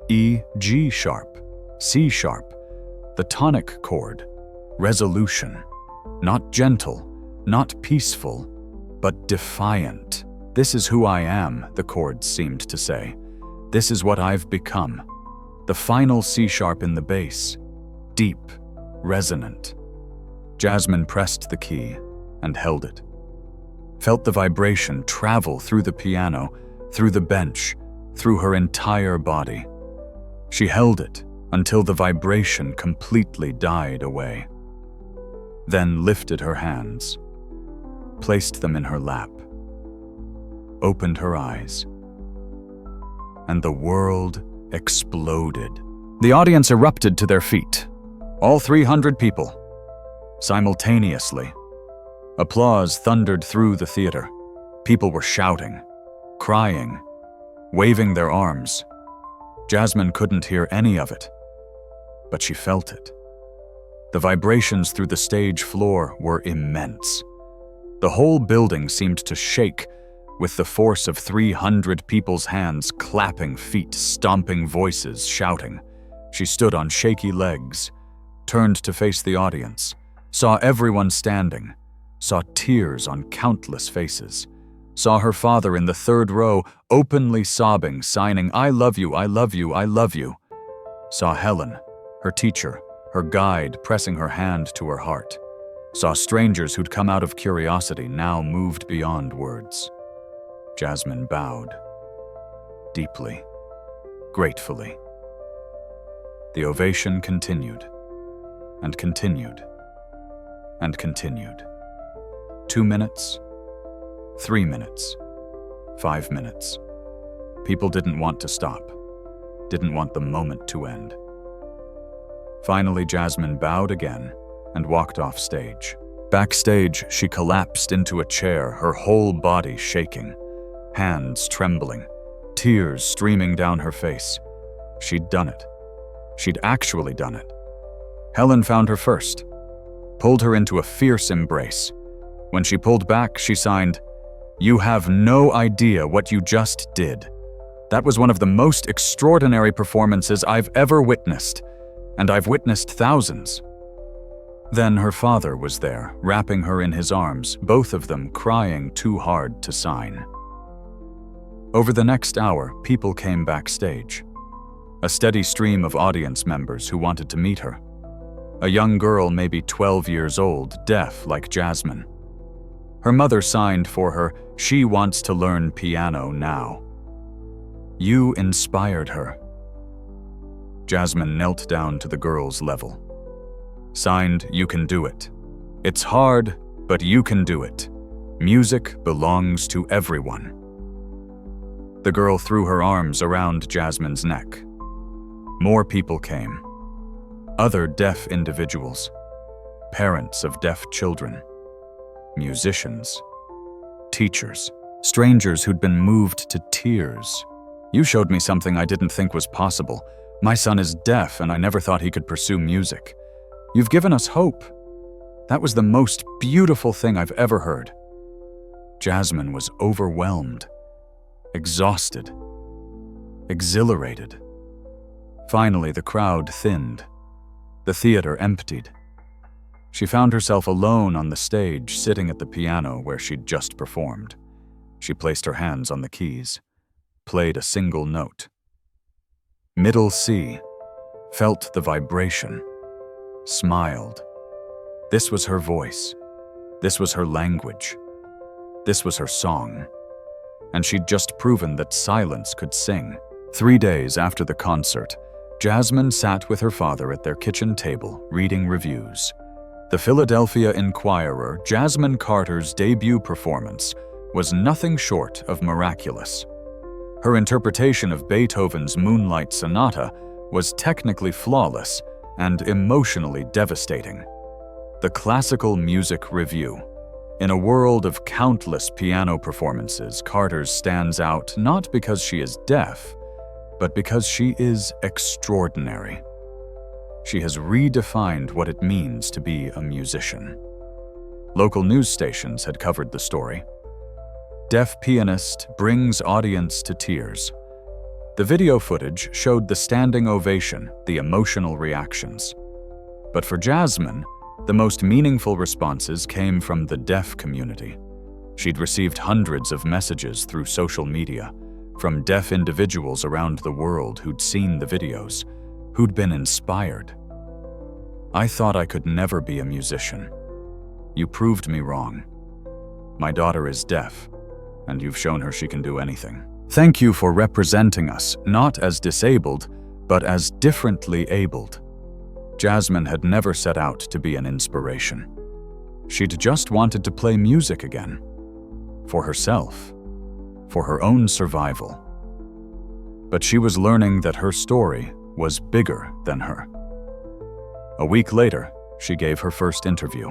Speaker 1: E, G sharp, C sharp, the tonic chord, resolution. Not gentle, not peaceful, but defiant. This is who I am, the chords seemed to say. This is what I've become. The final C sharp in the bass, deep, resonant. Jasmine pressed the key and held it. Felt the vibration travel through the piano, through the bench, through her entire body. She held it until the vibration completely died away. Then lifted her hands, placed them in her lap, opened her eyes, and the world exploded. The audience erupted to their feet, all 300 people, simultaneously. Applause thundered through the theater. People were shouting, crying, waving their arms. Jasmine couldn't hear any of it, but she felt it. The vibrations through the stage floor were immense. The whole building seemed to shake with the force of 300 people's hands clapping, feet stomping, voices shouting. She stood on shaky legs, turned to face the audience, saw everyone standing, saw tears on countless faces, saw her father in the third row openly sobbing, signing, "I love you, I love you, I love you." Saw Helen, her teacher, her guide, pressing her hand to her heart. Saw strangers who'd come out of curiosity, now moved beyond words. Jasmine bowed, deeply, gratefully. The ovation continued, and continued, and continued. 2 minutes, 3 minutes, 5 minutes. People didn't want to stop, didn't want the moment to end. Finally, Jasmine bowed again and walked off stage. Backstage, she collapsed into a chair, her whole body shaking, hands trembling, tears streaming down her face. She'd done it. She'd actually done it. Helen found her first, pulled her into a fierce embrace. When she pulled back, she signed, "You have no idea what you just did. That was one of the most extraordinary performances I've ever witnessed, and I've witnessed thousands." Then her father was there, wrapping her in his arms, both of them crying too hard to sign. Over the next hour, people came backstage. A steady stream of audience members who wanted to meet her. A young girl, maybe 12 years old, deaf like Jasmine. Her mother signed for her, "She wants to learn piano now." You inspired her. Jasmine knelt down to the girl's level. Signed, "You can do it. It's hard, but you can do it. Music belongs to everyone." The girl threw her arms around Jasmine's neck. More people came. Other deaf individuals. Parents of deaf children. Musicians. Teachers. Strangers who'd been moved to tears. "You showed me something I didn't think was possible. My son is deaf and I never thought he could pursue music. You've given us hope. That was the most beautiful thing I've ever heard." Jasmine was overwhelmed, exhausted, exhilarated. Finally, the crowd thinned. The theater emptied. She found herself alone on the stage, sitting at the piano where she'd just performed. She placed her hands on the keys, played a single note. Middle C, felt the vibration, smiled. This was her voice. This was her language. This was her song. And she'd just proven that silence could sing. 3 days after the concert, Jasmine sat with her father at their kitchen table, reading reviews. The Philadelphia Inquirer, Jasmine Carter's debut performance, was nothing short of miraculous. Her interpretation of Beethoven's Moonlight Sonata was technically flawless and emotionally devastating. The Classical Music Review. In a world of countless piano performances, Carter's stands out not because she is deaf, but because she is extraordinary. She has redefined what it means to be a musician. Local news stations had covered the story. Deaf pianist brings audience to tears. The video footage showed the standing ovation, the emotional reactions. But for Jasmine, the most meaningful responses came from the deaf community. She'd received hundreds of messages through social media, from deaf individuals around the world who'd seen the videos, who'd been inspired. "I thought I could never be a musician. You proved me wrong. My daughter is deaf, and you've shown her she can do anything. Thank you for representing us, not as disabled, but as differently abled." Jasmine had never set out to be an inspiration. She'd just wanted to play music again. For herself. For her own survival. But she was learning that her story was bigger than her. A week later, she gave her first interview.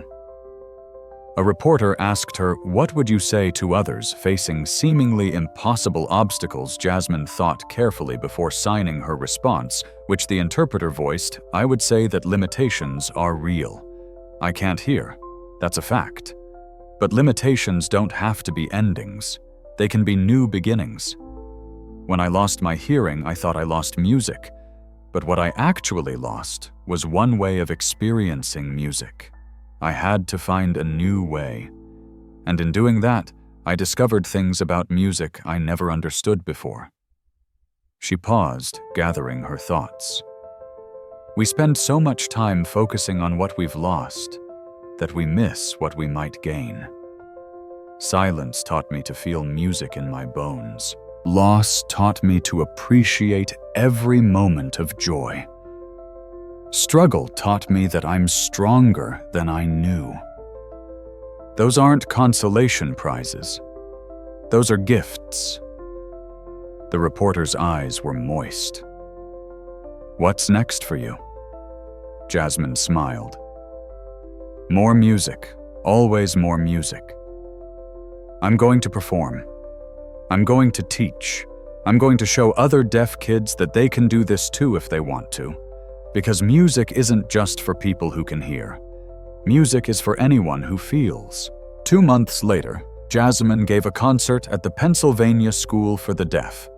Speaker 1: A reporter asked her, "What would you say to others facing seemingly impossible obstacles?" Jasmine thought carefully before signing her response, which the interpreter voiced, "I would say that limitations are real. I can't hear. That's a fact. But limitations don't have to be endings. They can be new beginnings. When I lost my hearing, I thought I lost music. But what I actually lost was one way of experiencing music. I had to find a new way. And in doing that, I discovered things about music I never understood before." She paused, gathering her thoughts. We spend so much time focusing on what we've lost that we miss what we might gain. Silence taught me to feel music in my bones. Loss taught me to appreciate every moment of joy. Struggle taught me that I'm stronger than I knew. Those aren't consolation prizes. Those are gifts. The reporter's eyes were moist. "What's next for you?" Jasmine smiled. "More music, always more music. I'm going to perform. I'm going to teach. I'm going to show other deaf kids that they can do this too if they want to. Because music isn't just for people who can hear. Music is for anyone who feels." 2 months later, Jasmine gave a concert at the Pennsylvania School for the Deaf.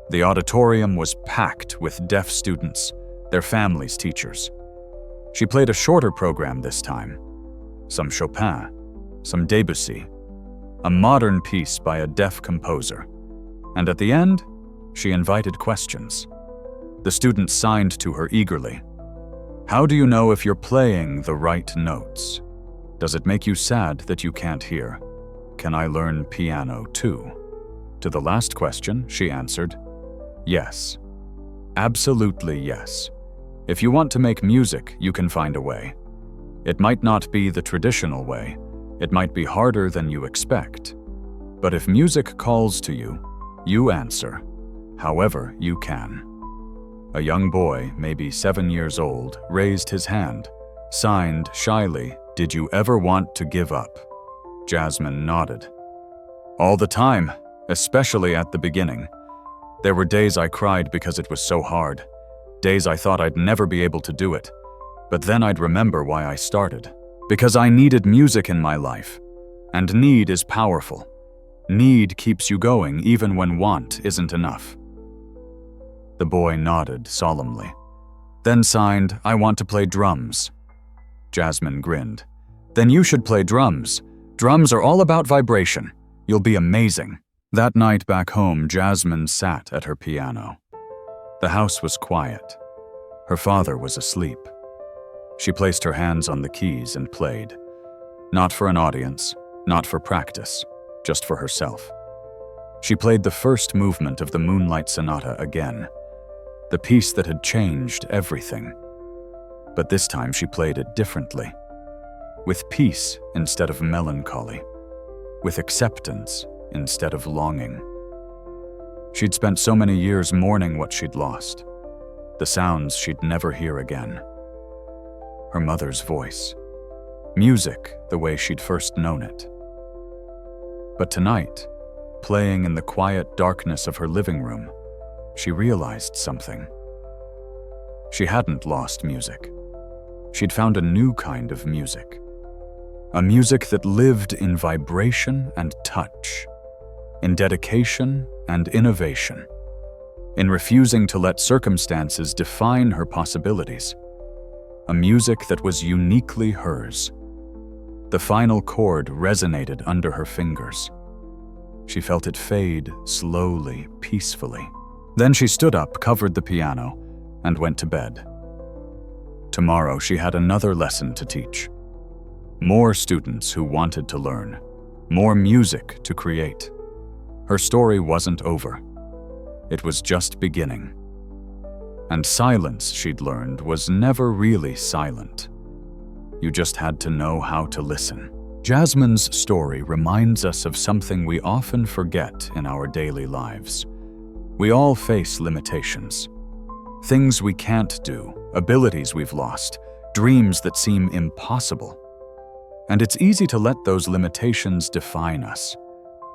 Speaker 1: The auditorium was packed with deaf students, their families' teachers. She played a shorter program this time. Some Chopin, some Debussy, a modern piece by a deaf composer. And at the end, she invited questions. The students signed to her eagerly. "How do you know if you're playing the right notes? Does it make you sad that you can't hear? Can I learn piano too?" To the last question, she answered, "Yes. Absolutely yes. If you want to make music, you can find a way. It might not be the traditional way. It might be harder than you expect. But if music calls to you, you answer, however you can." A young boy, maybe 7 years old, raised his hand, signed shyly, "Did you ever want to give up?" Jasmine nodded. "All the time, especially at the beginning. There were days I cried because it was so hard. Days I thought I'd never be able to do it. But then I'd remember why I started. Because I needed music in my life. And need is powerful. Need keeps you going even when want isn't enough." The boy nodded solemnly. Then signed, "I want to play drums." Jasmine grinned. "Then you should play drums. Drums are all about vibration. You'll be amazing." That night back home, Jasmine sat at her piano. The house was quiet. Her father was asleep. She placed her hands on the keys and played. Not for an audience, not for practice, just for herself. She played the first movement of the Moonlight Sonata again. the piece that had changed everything. But this time she played it differently, with peace instead of melancholy, with acceptance instead of longing. She'd spent so many years mourning what she'd lost, the sounds she'd never hear again. Her mother's voice, music the way she'd first known it. But tonight, playing in the quiet darkness of her living room, she realized something. She hadn't lost music. She'd found a new kind of music. A music that lived in vibration and touch, in dedication and innovation, in refusing to let circumstances define her possibilities. A music that was uniquely hers. The final chord resonated under her fingers. She felt it fade slowly, peacefully. Then she stood up, covered the piano, and went to bed. Tomorrow she had another lesson to teach. More students who wanted to learn, more music to create. Her story wasn't over. It was just beginning. And silence, she'd learned, was never really silent. You just had to know how to listen. Jasmine's story reminds us of something we often forget in our daily lives. We all face limitations. Things we can't do, abilities we've lost, dreams that seem impossible. And it's easy to let those limitations define us,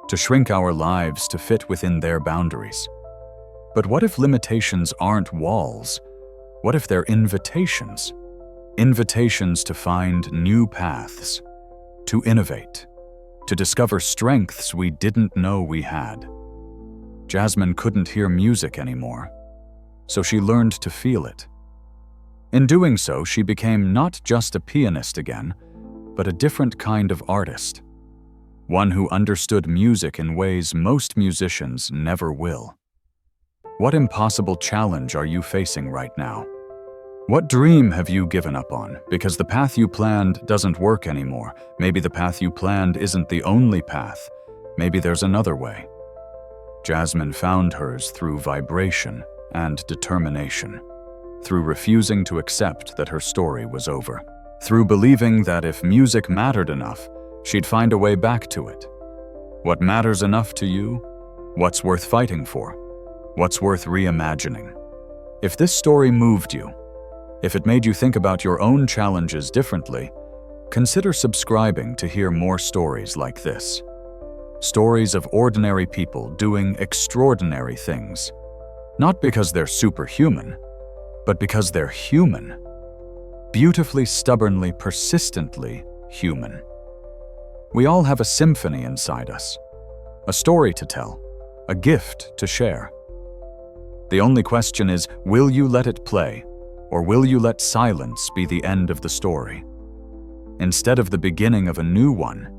Speaker 1: to shrink our lives to fit within their boundaries. But what if limitations aren't walls? What if they're invitations? Invitations to find new paths, to innovate, to discover strengths we didn't know we had. Jasmine couldn't hear music anymore, so she learned to feel it. In doing so, she became not just a pianist again, but a different kind of artist. One who understood music in ways most musicians never will. What impossible challenge are you facing right now? What dream have you given up on because the path you planned doesn't work anymore? Maybe the path you planned isn't the only path. Maybe there's another way. Jasmine found hers through vibration and determination, through refusing to accept that her story was over, through believing that if music mattered enough, she'd find a way back to it. What matters enough to you? What's worth fighting for? What's worth reimagining? If this story moved you, if it made you think about your own challenges differently, consider subscribing to hear more stories like this. Stories of ordinary people doing extraordinary things. Not because they're superhuman, but because they're human. Beautifully, stubbornly, persistently human. We all have a symphony inside us, a story to tell, a gift to share. The only question is, will you let it play, or will you let silence be the end of the story? Instead of the beginning of a new one,